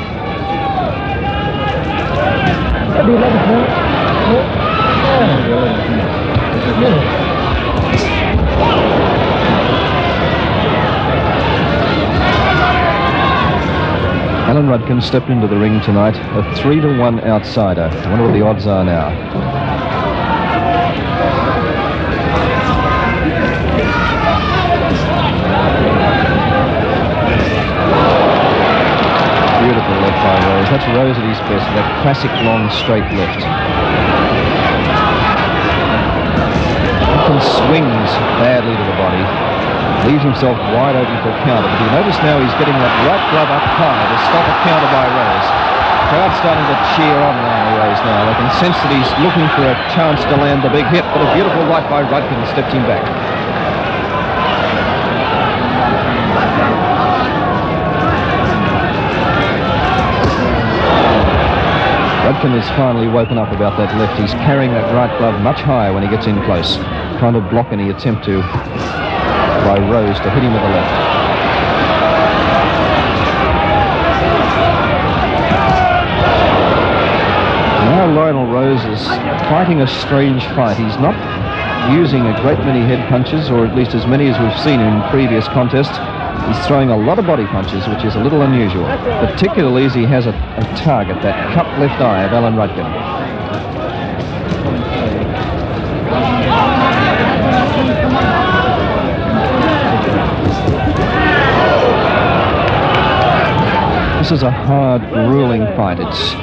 Speaker 2: Alan Rudkin stepped into the ring tonight, a 3-1 outsider. I wonder what the odds are now. Beautiful left by Rose. That's Rose at his best, that classic long straight left. Rudkin swings badly to the body, leaves himself wide open for a counter, but you notice now he's getting that right glove up high to stop a counter by Rose. The crowd's starting to cheer on Lionel Rose now. They can sense that he's looking for a chance to land the big hit, but a beautiful right by Rudkin stepped him back. Rudkin has finally woken up about that left. He's carrying that right glove much higher when he gets in close, trying to block any attempt to by Rose to hit him with the left. Now Lionel Rose is fighting a strange fight. He's not using a great many head punches, or at least as many as we've seen in previous contests. He's throwing a lot of body punches, which is a little unusual, particularly as he has a target, that cut left eye of Alan Rudkin. This is a hard, grueling fight. It's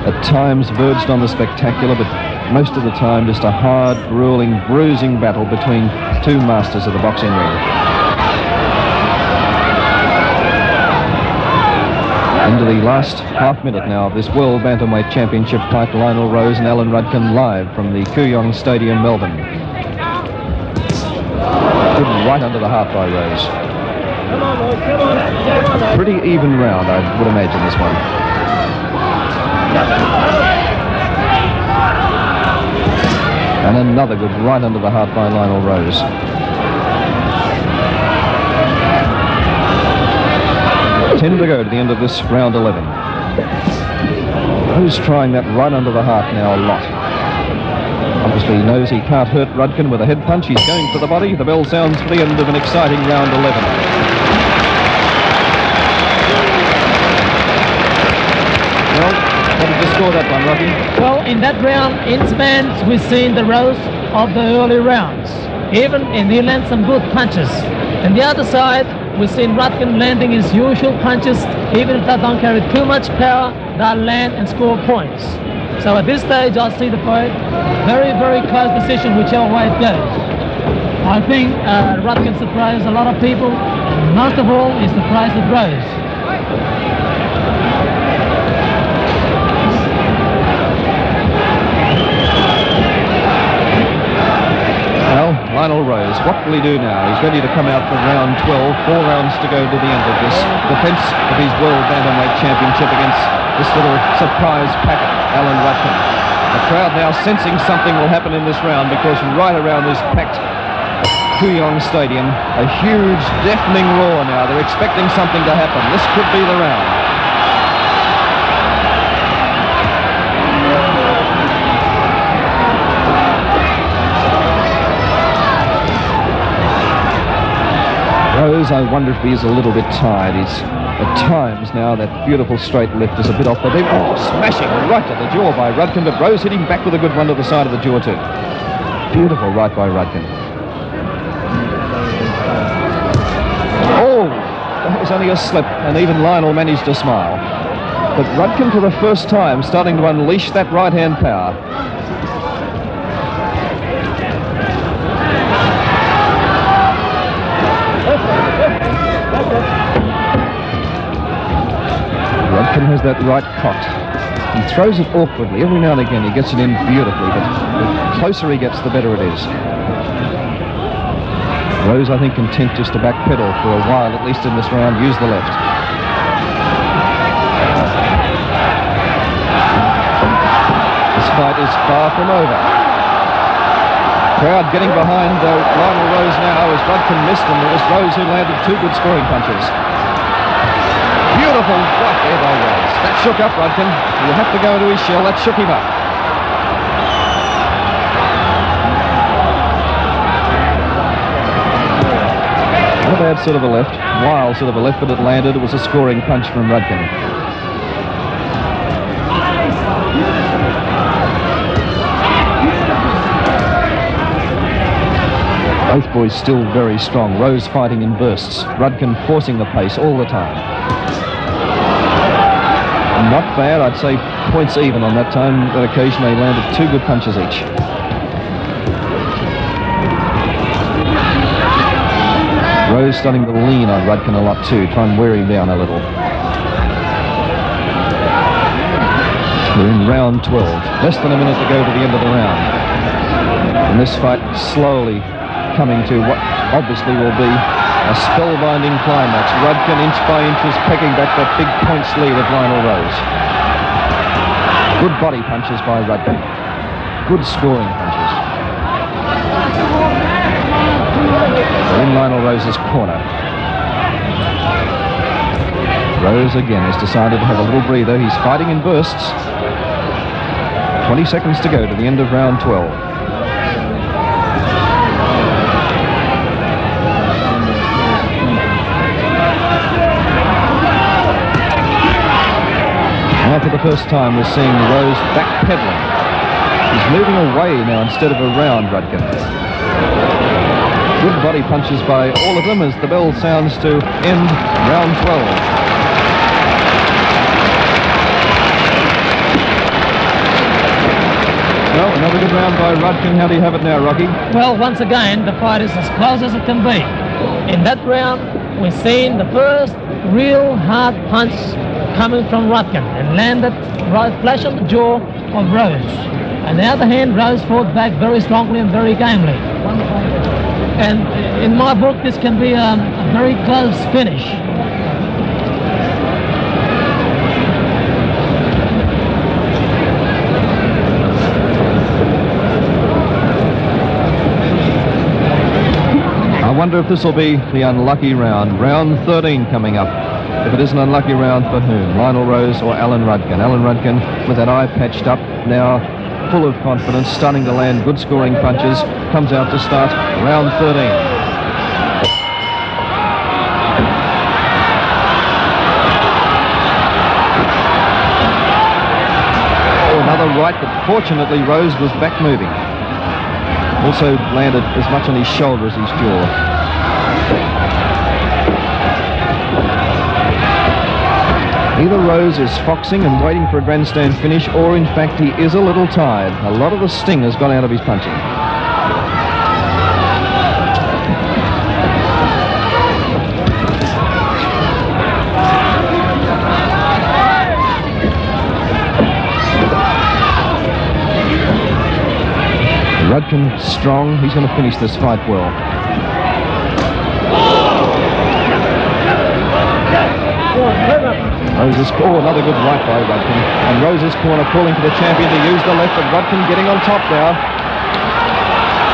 Speaker 2: at times verged on the spectacular, but most of the time just a hard, grueling, bruising battle between two masters of the boxing ring. Into the last half minute now of this World Bantamweight Championship fight, Lionel Rose and Alan Rudkin live from the Kooyong Stadium, Melbourne. Good right under the heart by Rose. Pretty even round, I would imagine, this one. And another good right under the heart by Lionel Rose. Ten to go to the end of this round 11. Rose trying that right under the heart now a lot. Obviously he knows he can't hurt Rudkin with a head punch. He's going for the body. The bell sounds for the end of an exciting round 11. Well, how did you score that one, Rocky?
Speaker 3: Well, in that round, in spans, we've seen the Rose of the early rounds. Even and he lands some good punches. And the other side, we've seen Rudkin landing his usual punches. Even if they don't carry too much power, they'll land and score points. So at this stage, I see the fight very, very close decision, whichever way it goes. I think Rudkin surprised a lot of people. And most of all, he surprised Rose.
Speaker 2: Well, Lionel Rose, what will he do now? He's ready to come out for round 12. 4 rounds to go to the end of this defense of his World Bantamweight Championship against this little surprise packet, Alan Rudkin. The crowd now sensing something will happen in this round because right around this packed Kooyong Stadium, a huge, deafening roar now. They're expecting something to happen. This could be the round. Rose, I wonder if he's a little bit tired. He's, at times now, that beautiful straight left is a bit off the beam. Oh, smashing right to the jaw by Rudkin, but Rose hitting back with a good one to the side of the jaw too. Beautiful right by Rudkin. Oh, that was only a slip, and even Lionel managed to smile. But Rudkin, for the first time, starting to unleash that right-hand power. Rudkin has that right cocked. He throws it awkwardly. Every now and again he gets it in beautifully, but the closer he gets, the better it is. Rose, I think, content just to backpedal for a while, at least in this round, use the left. This fight is far from over. Crowd getting behind Lionel Rose now as Rudkin missed, and it was Rose who landed 2 good scoring punches. Beautiful right there by Rose. That shook up Rudkin. You have to go to his shell. That shook him up. Not a bad sort of a left. Wild sort of a left, but it landed. It was a scoring punch from Rudkin. Both boys still very strong. Rose fighting in bursts. Rudkin forcing the pace all the time. Not bad, I'd say points even on that time. That occasion they landed 2 good punches each. Rose starting to lean on Rudkin a lot too, try and wear him down a little. We're in round 12. Less than a minute to go to the end of the round. And this fight slowly coming to what obviously will be a spellbinding climax. Rudkin inch by inch is pecking back that big points lead of Lionel Rose. Good body punches by Rudkin. Good scoring punches. They're in Lionel Rose's corner. Rose again has decided to have a little breather. He's fighting in bursts. 20 seconds to go to the end of round 12. Now for the first time we're seeing Rose backpedaling. He's moving away now instead of around Rudkin. Good body punches by all of them as the bell sounds to end round 12. Well, another good round by Rudkin. How do you have it now, Rocky?
Speaker 3: Well, once again, the fight is as close as it can be. In that round, we've seen the first real hard punch coming from Rudkin and landed right flash on the jaw of Rose. On the other hand, Rose fought back very strongly and very gamely. And in my book, this can be a very close finish.
Speaker 2: I wonder if this will be the unlucky round. Round 13 coming up. If it is an unlucky round, for whom? Lionel Rose or Alan Rudkin? Alan Rudkin with that eye patched up, now full of confidence, starting to land good scoring punches, comes out to start round 13. Oh, another right, but fortunately Rose was back moving. Also landed as much on his shoulder as his jaw. Either Rose is foxing and waiting for a grandstand finish, or in fact he is a little tired. A lot of the sting has gone out of his punching. Rudkin strong. He's going to finish this fight well. Rose's another good right by Rudkin. And Rose's corner calling for the champion to use the left, but Rudkin getting on top now.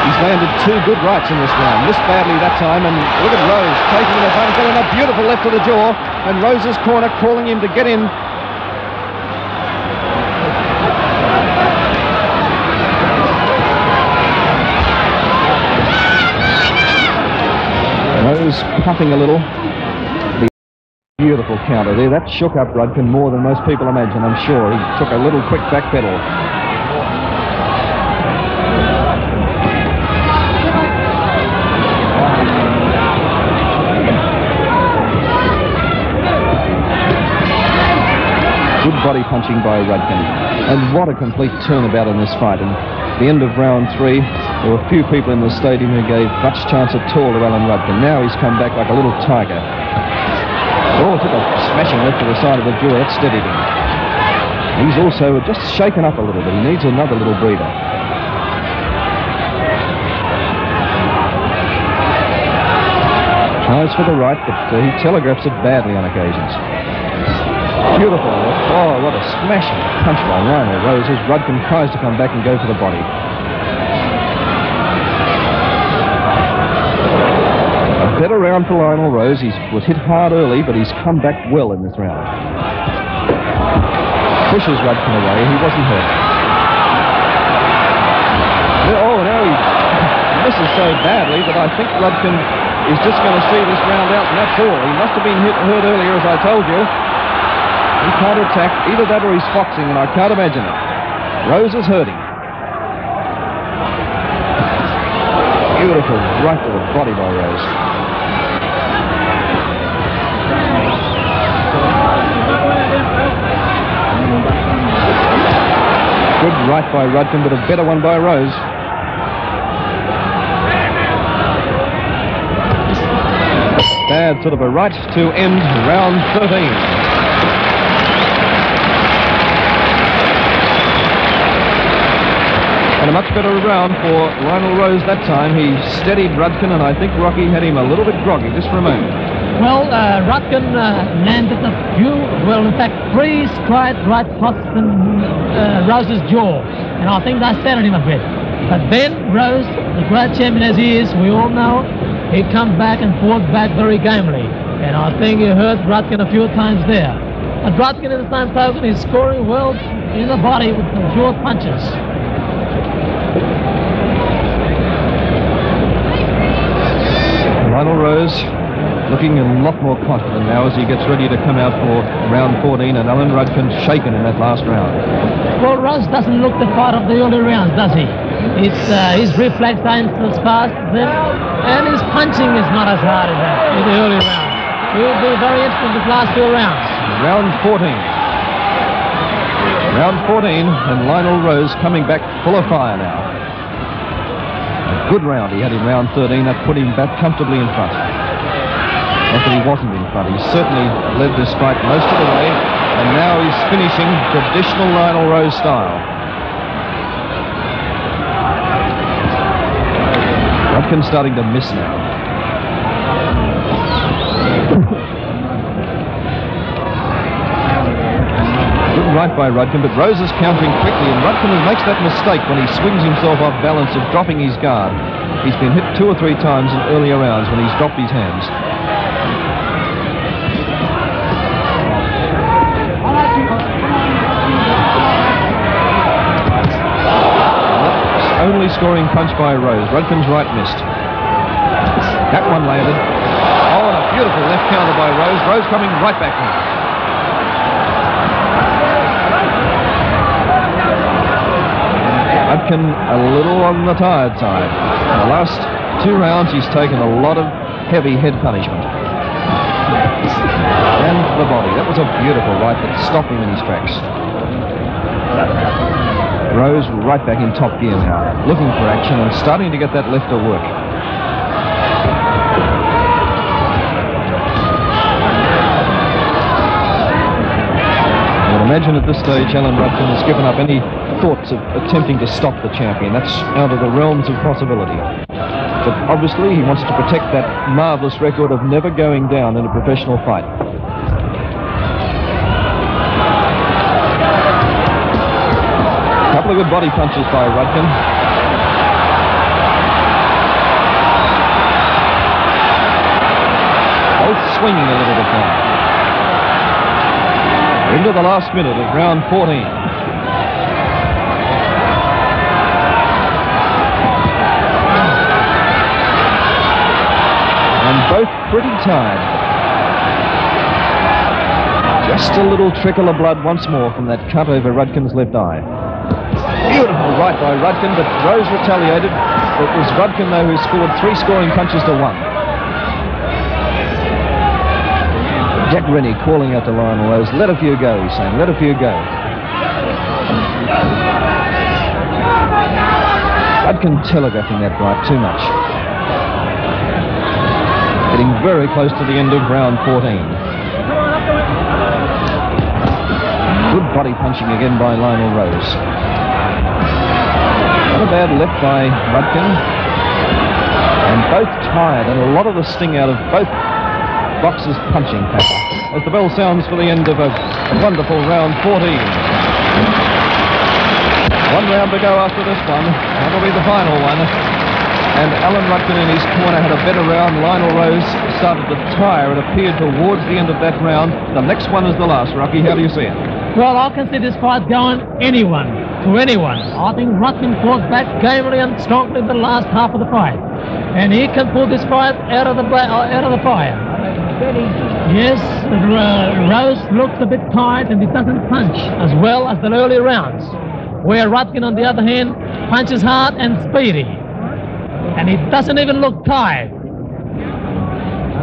Speaker 2: He's landed 2 good rights in this round. Missed badly that time, and look at Rose taking an advantage, and a beautiful left to the jaw, and Rose's corner calling him to get in. Rose puffing a little. Beautiful counter there. That shook up Rudkin more than most people imagine, I'm sure. He took a little quick back pedal. Good body punching by Rudkin. And what a complete turnabout in this fight. And at the end of round 3, there were few people in the stadium who gave much chance at all to Alan Rudkin. Now he's come back like a little tiger. Oh, took a smashing left to the side of the jaw. That steadied him. He's also just shaken up a little bit. He needs another little breather. Tries for the right, but he telegraphs it badly on occasions. Beautiful. Oh, what a smashing punch by Lionel Rose as Rudkin tries to come back and go for the body. Better round for Lionel Rose. He was hit hard early, but he's come back well in this round. Pushes Rudkin away. He wasn't hurt. Oh, now he misses so badly that I think Rudkin is just going to see this round out, and that's all. He must have been hurt earlier, as I told you. He can't attack. Either that or he's foxing, and I can't imagine it. Rose is hurting. Beautiful right to the body by Rose. Good right by Rudkin, but a better one by Rose. Bad sort of a right to end round 13. And a much better round for Lionel Rose that time. He steadied Rudkin, and I think Rocky had him a little bit groggy just for a moment.
Speaker 3: Well, Rudkin landed a few, well, in fact, 3 straight right shots in Rose's jaw. And I think that steadied him a bit. But then Rose, the great champion as he is, we all know, he comes back and fought back very gamely. And I think he hurt Rudkin a few times there. And Rudkin, at the same token, is scoring well in the body with the jaw punches.
Speaker 2: Lionel Rose looking a lot more confident now as he gets ready to come out for round 14, and Alan Rudkin shaken in that last round.
Speaker 3: Well, Rose doesn't look the part of the early rounds, does he? His reflex ain't as fast as them, and his punching is not as hard as that in the early rounds. It will be very interesting the last 2 rounds.
Speaker 2: Round 14. Round 14, and Lionel Rose coming back full of fire now. A good round he had in round 13. That put him back comfortably in front. Not that he wasn't in front. He certainly led this fight most of the way, and now he's finishing traditional Lionel Rose style. Rudkin's starting to miss now. Good right by Rudkin, but Rose is countering quickly, and Rudkin makes that mistake when he swings himself off balance of dropping his guard. He's been hit 2 or 3 times in earlier rounds when he's dropped his hands. Only scoring punch by Rose. Rudkin's right missed. That one landed. Oh, and a beautiful left counter by Rose. Rose coming right back now. A Rudkin a little on the tired side. In the last 2 rounds, he's taken a lot of heavy head punishment. And to the body. That was a beautiful right that stopped him in his tracks. Rose right back in top gear now, looking for action and starting to get that left to work. I would imagine at this stage Alan Rudkin has given up any thoughts of attempting to stop the champion. That's out of the realms of possibility. But obviously he wants to protect that marvellous record of never going down in a professional fight. A couple of good body punches by Rudkin. Both swinging a little bit now. Into the last minute of round 14. And both pretty tired. Just a little trickle of blood once more from that cut over Rudkin's left eye. Beautiful right by Rudkin, but Rose retaliated. It was Rudkin, though, who scored 3 scoring punches to 1. Jack Rennie calling out to Lionel Rose, let a few go, he's saying, let a few go. Rudkin telegraphing that right too much. Getting very close to the end of round 14. Good body punching again by Lionel Rose. Not a bad left by Rudkin. And both tired, and a lot of the sting out of both boxers punching pattern. As the bell sounds for the end of a wonderful round 14. 1 round to go after this one. That'll be the final one. And Alan Rudkin in his corner had a better round. Lionel Rose started to tire. It appeared towards the end of that round. The next one is the last. Rocky, how do you see it?
Speaker 3: Well, I can see this fight going to anyone. I think Rudkin fought back gamely and strongly in the last half of the fight. And he can pull this fight out of the fire. Yes, Rose looks a bit tired and he doesn't punch as well as the early rounds. Where Rudkin, on the other hand, punches hard and speedy. And he doesn't even look tired.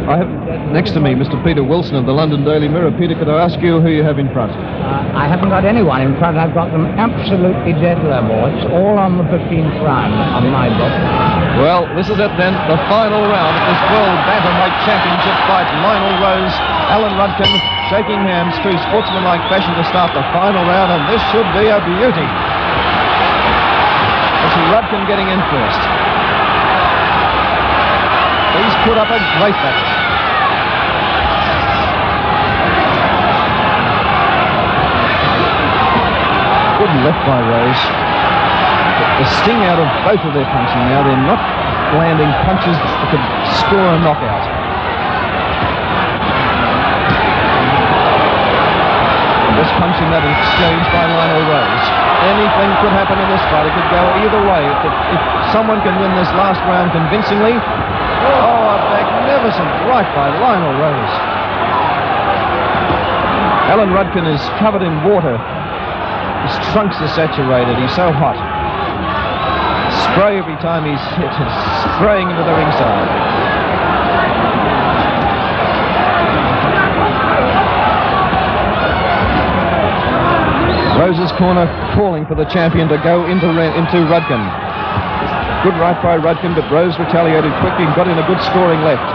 Speaker 2: I have next to me Mr. Peter Wilson of the London Daily Mirror. Peter, could I ask you who you have in front?
Speaker 5: I haven't got anyone in front. I've got them absolutely dead level. It's all on the 15th round on my book.
Speaker 2: Well, this is it then, the final round of this World Bantamweight Championship fight. Lionel Rose, Alan Rudkin shaking hands, true sportsmanlike fashion to start the final round, and this should be a beauty. It's Rudkin getting in first. He's put up a great battle. Good left by Rose. The sting out of both of their punching now. They're not landing punches that could score a knockout. And this punching that exchange by Lionel Rose. Anything could happen in this fight. It could go either way. If someone can win this last round convincingly, oh, a magnificent right by Lionel Rose. Alan Rudkin is covered in water. His trunks are saturated. He's so hot. Spray every time he's hit. It's spraying into the ringside. Rose's corner calling for the champion to go into Rudkin. Good right by Rudkin, but Rose retaliated quickly and got in a good scoring left.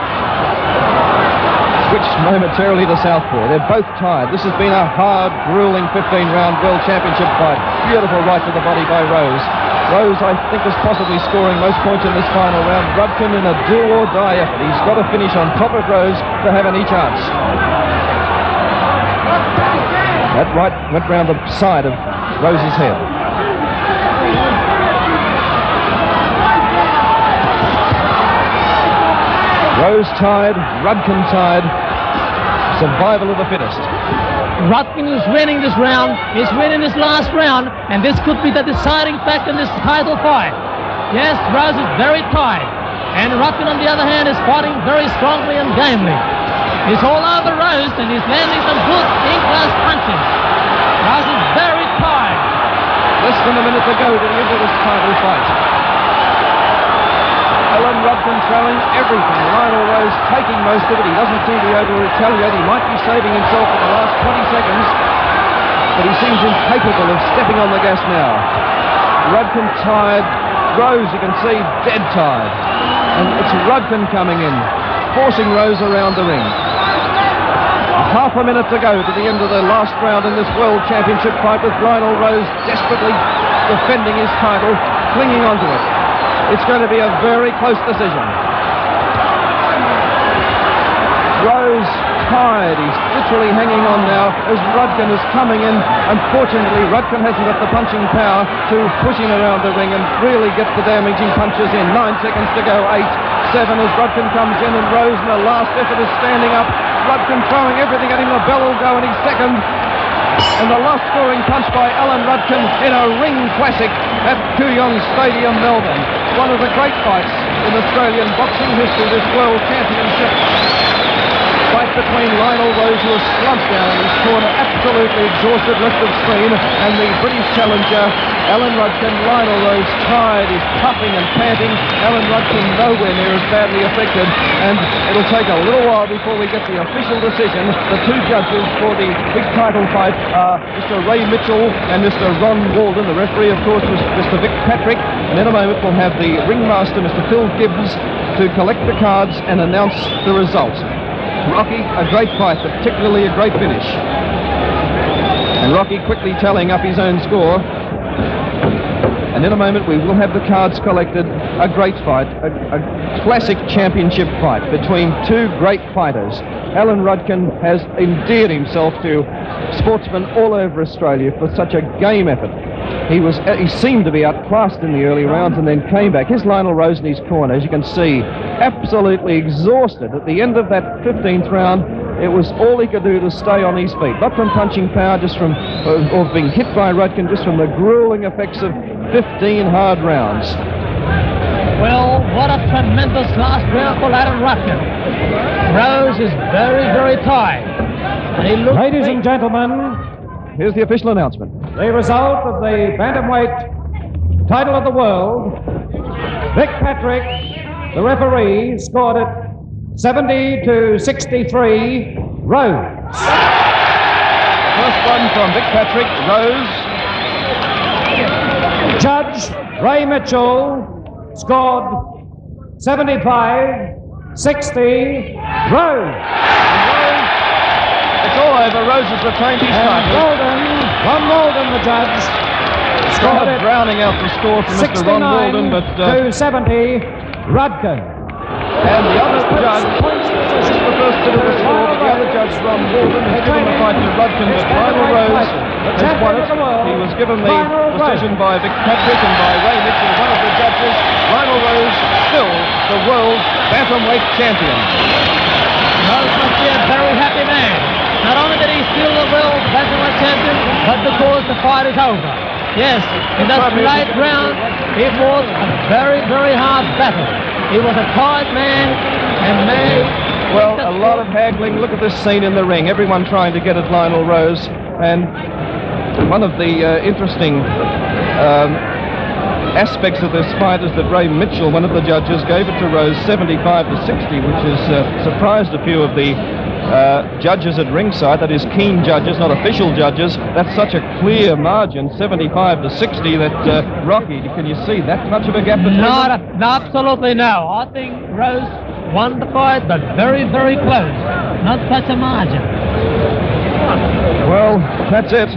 Speaker 2: Switched momentarily to southpaw. They're both tired. This has been a hard, grueling 15-round World Championship fight. Beautiful right to the body by Rose. Rose, I think, is possibly scoring most points in this final round. Rudkin in a do-or-die effort. He's got to finish on top of Rose to have any chance. That right went round the side of Rose's head. Rose tired, Rudkin tired. Survival of the fittest.
Speaker 3: Rudkin is winning this round. He's winning this last round, and this could be the deciding factor in this title fight. Yes, Rose is very tired, and Rudkin, on the other hand, is fighting very strongly and gamely. He's all over Rose, and he's landing some good in-class punches. Rose is very tired.
Speaker 2: Less than a minute to to go to the end of this title fight. Alan Rudkin throwing everything. Lionel Rose taking most of it. He doesn't seem to be able to retaliate. He might be saving himself for the last 20 seconds, but he seems incapable of stepping on the gas now. Rudkin tired. Rose, you can see, dead tired. And it's Rudkin coming in, forcing Rose around the ring. Half a minute to go to the end of the last round in this World Championship fight, with Lionel Rose desperately defending his title, clinging onto it. It's going to be a very close decision. Rose tired. He's literally hanging on now as Rudkin is coming in. Unfortunately, Rudkin hasn't got the punching power to push him around the ring and really get the damaging punches in. 9 seconds to go. 8, 7 as Rudkin comes in, and Rose in the last effort is standing up. Rudkin throwing everything at him. The bell will go, and he's second. And the last scoring punch by Alan Rudkin in a ring classic at Kooyong Stadium, Melbourne. One of the great fights in Australian boxing history, this World Championship fight between Lionel Rose, who was slumped down in his corner, absolutely exhausted, left of screen, and the British challenger, Alan Rudkin. Lionel Rose tired, he's puffing and panting. Alan Rudkin nowhere near as badly affected, and it'll take a little while before we get the official decision. The two judges for the big title fight are Mr. Ray Mitchell and Mr. Ron Walden. The referee, of course, was Mr. Vic Patrick, and in a moment we'll have the ringmaster, Mr. Phil Gibbs, to collect the cards and announce the result. Rocky, a great fight, particularly a great finish. And Rocky quickly tallying up his own score. And in a moment we will have the cards collected. A great fight, a classic championship fight between two great fighters. Alan Rudkin has endeared himself to sportsmen all over Australia for such a game effort. He seemed to be outclassed in the early rounds and then came back. Here's Lionel Rose in his corner, as you can see, absolutely exhausted. At the end of that 15th round, it was all he could do to stay on his feet. Not from punching power, just from, or being hit by Rudkin, just from the grueling effects of 15 hard rounds.
Speaker 3: Well, what a tremendous last round for Alan Rudkin. Rose is very, very tired. And he looks
Speaker 1: Ladies and gentlemen,
Speaker 2: here's the official announcement.
Speaker 1: the result of the Bantamweight title of the world. Vic Patrick, the referee, scored it 70-63. Rose.
Speaker 2: First one from Vic Patrick. Rose.
Speaker 1: Judge Ray Mitchell scored 75-60. Rose.
Speaker 2: It's all over. Rose has retained his title.
Speaker 1: Ron Walden, the judge, scored it
Speaker 2: drowning out the score from Mr. Ron Walden, but
Speaker 1: 69-70. Rudkin.
Speaker 2: And the other judge, this is the first bit of the score, but the other judge, Ron Walden, has given the fight to Rudkin, but Lionel Rose has won it. He was given the decision by Vic Patrick and by Ray Mitchell, one of the judges. Lionel Rose, still the world bantamweight champion.
Speaker 3: Rose must be a very happy man. Not only did he steal the world bantamweight champion, but because the fight is over. Yes, in that late round, it was a very, very hard battle. He was a tired man, and
Speaker 2: well, a lot of haggling. Look at this scene in the ring. Everyone trying to get at Lionel Rose. And one of the interesting aspects of this fight is that Ray Mitchell, one of the judges, gave it to Rose 75-60, which has surprised a few of the judges at ringside. That is, keen judges, not official judges. That's such a clear margin, 75-60, that Rocky, can you see that much of a gap between them?
Speaker 3: Absolutely no. I think Rose won the fight, but very, very close. Not such a margin.
Speaker 2: Well, that's it.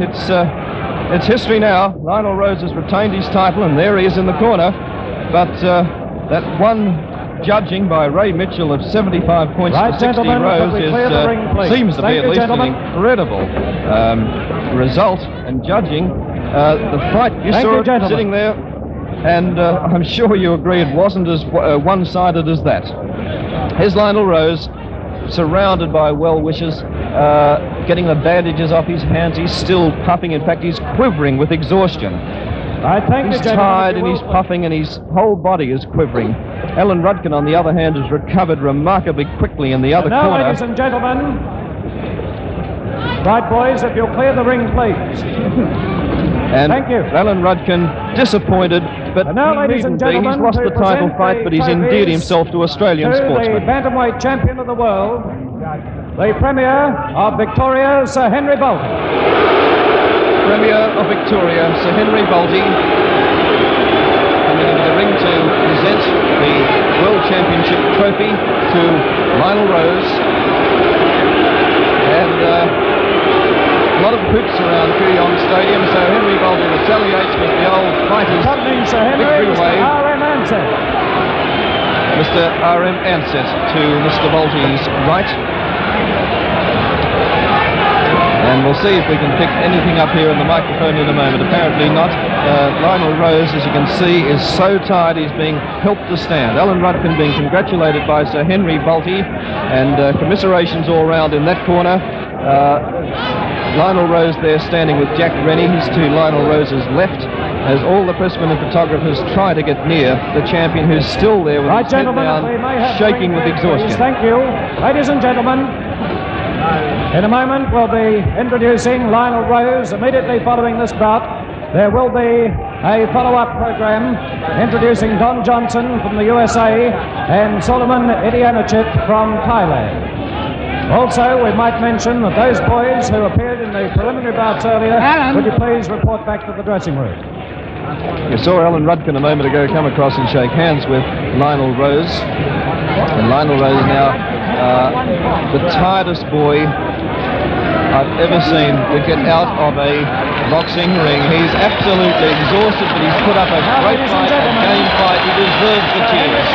Speaker 2: It's history now. Lionel Rose has retained his title, and there he is in the corner. But that one judging by Ray Mitchell of 75 points to 60 Rose seems to be at least an incredible result. And judging the fight, you saw it sitting there, and I'm sure you agree it wasn't as one-sided as that. Here's Lionel Rose, surrounded by well-wishers, getting the bandages off his hands. He's still puffing. In fact, he's quivering with exhaustion. He's tired and he's puffing, and his whole body is quivering. Alan Rudkin, on the other hand, has recovered remarkably quickly in the other corner.
Speaker 1: Now, ladies and gentlemen, right, boys, if you'll clear the ring, please.
Speaker 2: And
Speaker 1: Thank you.
Speaker 2: Alan Rudkin disappointed, but
Speaker 1: And now,
Speaker 2: he
Speaker 1: ladies and
Speaker 2: needn't be.
Speaker 1: gentlemen,
Speaker 2: He's lost
Speaker 1: to
Speaker 2: the title
Speaker 1: present
Speaker 2: fight,
Speaker 1: the
Speaker 2: but he's endeared
Speaker 1: trophies
Speaker 2: himself to Australian
Speaker 1: to
Speaker 2: sportsmen.
Speaker 1: the Bantamweight champion of the world, the Premier of Victoria, Sir Henry Bolte.
Speaker 2: Premier of Victoria, Sir Henry Bolte, coming into the ring to present the World Championship trophy to Lionel Rose. And a lot of hoops around Kooyong Stadium, so Henry Bolte retaliates with the old fighters
Speaker 1: Accompanying Sir Henry,
Speaker 2: victory
Speaker 1: Mr.
Speaker 2: wave.
Speaker 1: R.M. Ansett.
Speaker 2: Mr. R.M. Ansett to Mr. Bolte's right. And we'll see if we can pick anything up here in the microphone in a moment. Apparently not. Lionel Rose, as you can see, is so tired he's being helped to stand. Alan Rudkin being congratulated by Sir Henry Bolte, and commiserations all round in that corner. Lionel Rose there standing with Jack Rennie. He's to Lionel Rose's left, as all the pressmen and photographers try to get near the champion, who's still there with
Speaker 1: Right,
Speaker 2: his head
Speaker 1: gentlemen,
Speaker 2: down,
Speaker 1: we may have
Speaker 2: shaking with
Speaker 1: please.
Speaker 2: exhaustion.
Speaker 1: Thank you. Ladies and gentlemen, in a moment we'll be introducing Lionel Rose. Immediately following this bout, there will be a follow-up program introducing Don Johnson from the USA and Solomon Idianachit from Thailand. Also, we might mention that those boys who appeared in the preliminary bouts earlier, would you please report back to the dressing room?
Speaker 2: You saw Alan Rudkin a moment ago come across and shake hands with Lionel Rose. And Lionel Rose now the tiredest boy I've ever seen to get out of a boxing ring. He's absolutely exhausted, but he's put up a great fight, a game fight. He deserves the cheers.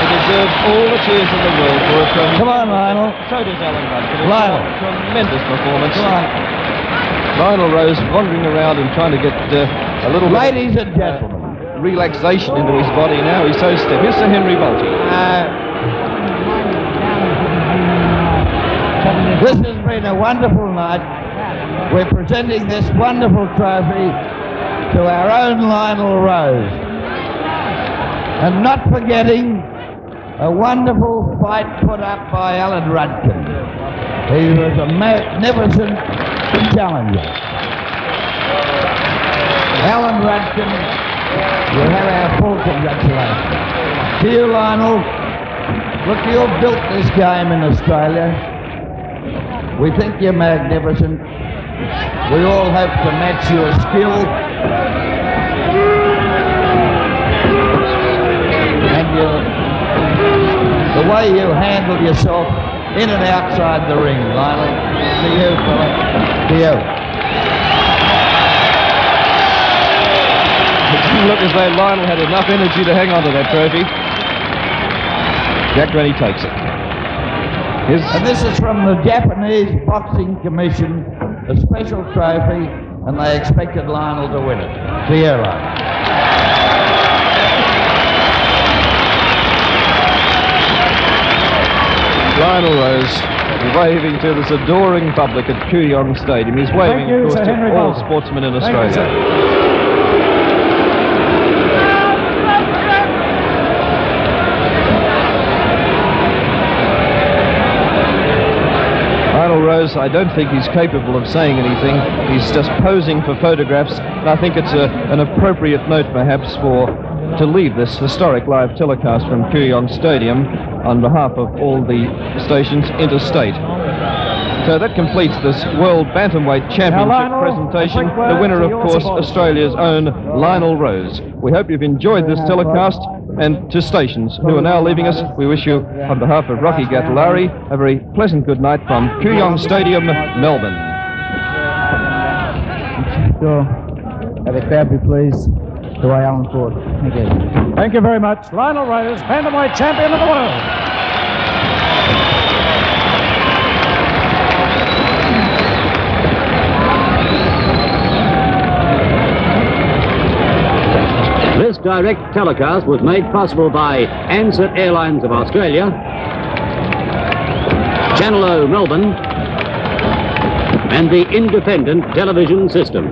Speaker 2: He deserves all the cheers in the world for a tremendous...
Speaker 5: Come on, Lionel.
Speaker 2: So does Alan Rudkin.
Speaker 5: Lionel.
Speaker 2: Tremendous performance.
Speaker 5: Come on.
Speaker 2: Lionel Rose wandering around and trying to get a little bit
Speaker 5: Ladies and gentlemen,
Speaker 2: of relaxation into his body now. He's so stiff. Here's Sir Henry Bolte.
Speaker 5: this has been a wonderful night. We're presenting this wonderful trophy to our own Lionel Rose. And not forgetting a wonderful fight put up by Alan Rudkin. He was a magnificent challenger. Alan Rudkin, you have our full congratulations. To you, Lionel. Look, you've built this game in Australia. We think you're magnificent. We all hope to match your skill. And the way you handle yourself in and outside the ring, Lionel. To you, fella. To you.
Speaker 2: It didn't look as though Lionel had enough energy to hang on to that trophy. Jack Rennie takes it.
Speaker 5: And this is from the Japanese Boxing Commission, a special trophy, and they expected Lionel to win it. To you, Lionel.
Speaker 2: Lionel Rose waving to this adoring public at Kooyong Stadium. He's waving,
Speaker 1: you,
Speaker 2: of course,
Speaker 1: Sir
Speaker 2: to
Speaker 1: Henry
Speaker 2: all
Speaker 1: Bolte.
Speaker 2: sportsmen in
Speaker 1: Thank you,
Speaker 2: Australia.
Speaker 1: sir.
Speaker 2: Lionel Rose, I don't think he's capable of saying anything. He's just posing for photographs, and I think it's an appropriate note, perhaps, to leave this historic live telecast from Kooyong Stadium on behalf of all the stations interstate. So that completes this World Bantamweight Championship
Speaker 1: Lionel,
Speaker 2: presentation.
Speaker 1: a quick word
Speaker 2: The winner,
Speaker 1: to
Speaker 2: of
Speaker 1: your
Speaker 2: course,
Speaker 1: supporters.
Speaker 2: Australia's own Lionel Rose. We hope you've enjoyed this telecast, and to stations who are now leaving us, we wish you, on behalf of Rocky Gattalari, a very pleasant good night from Kooyong Stadium, Melbourne.
Speaker 5: Sure. Have a crowd be pleased to our Alan Ford. Thank you.
Speaker 1: Thank you very much. Lionel Rose, Bantamweight champion of the world.
Speaker 6: This direct telecast was made possible by Ansett Airlines of Australia, Channel O Melbourne, and the Independent Television System.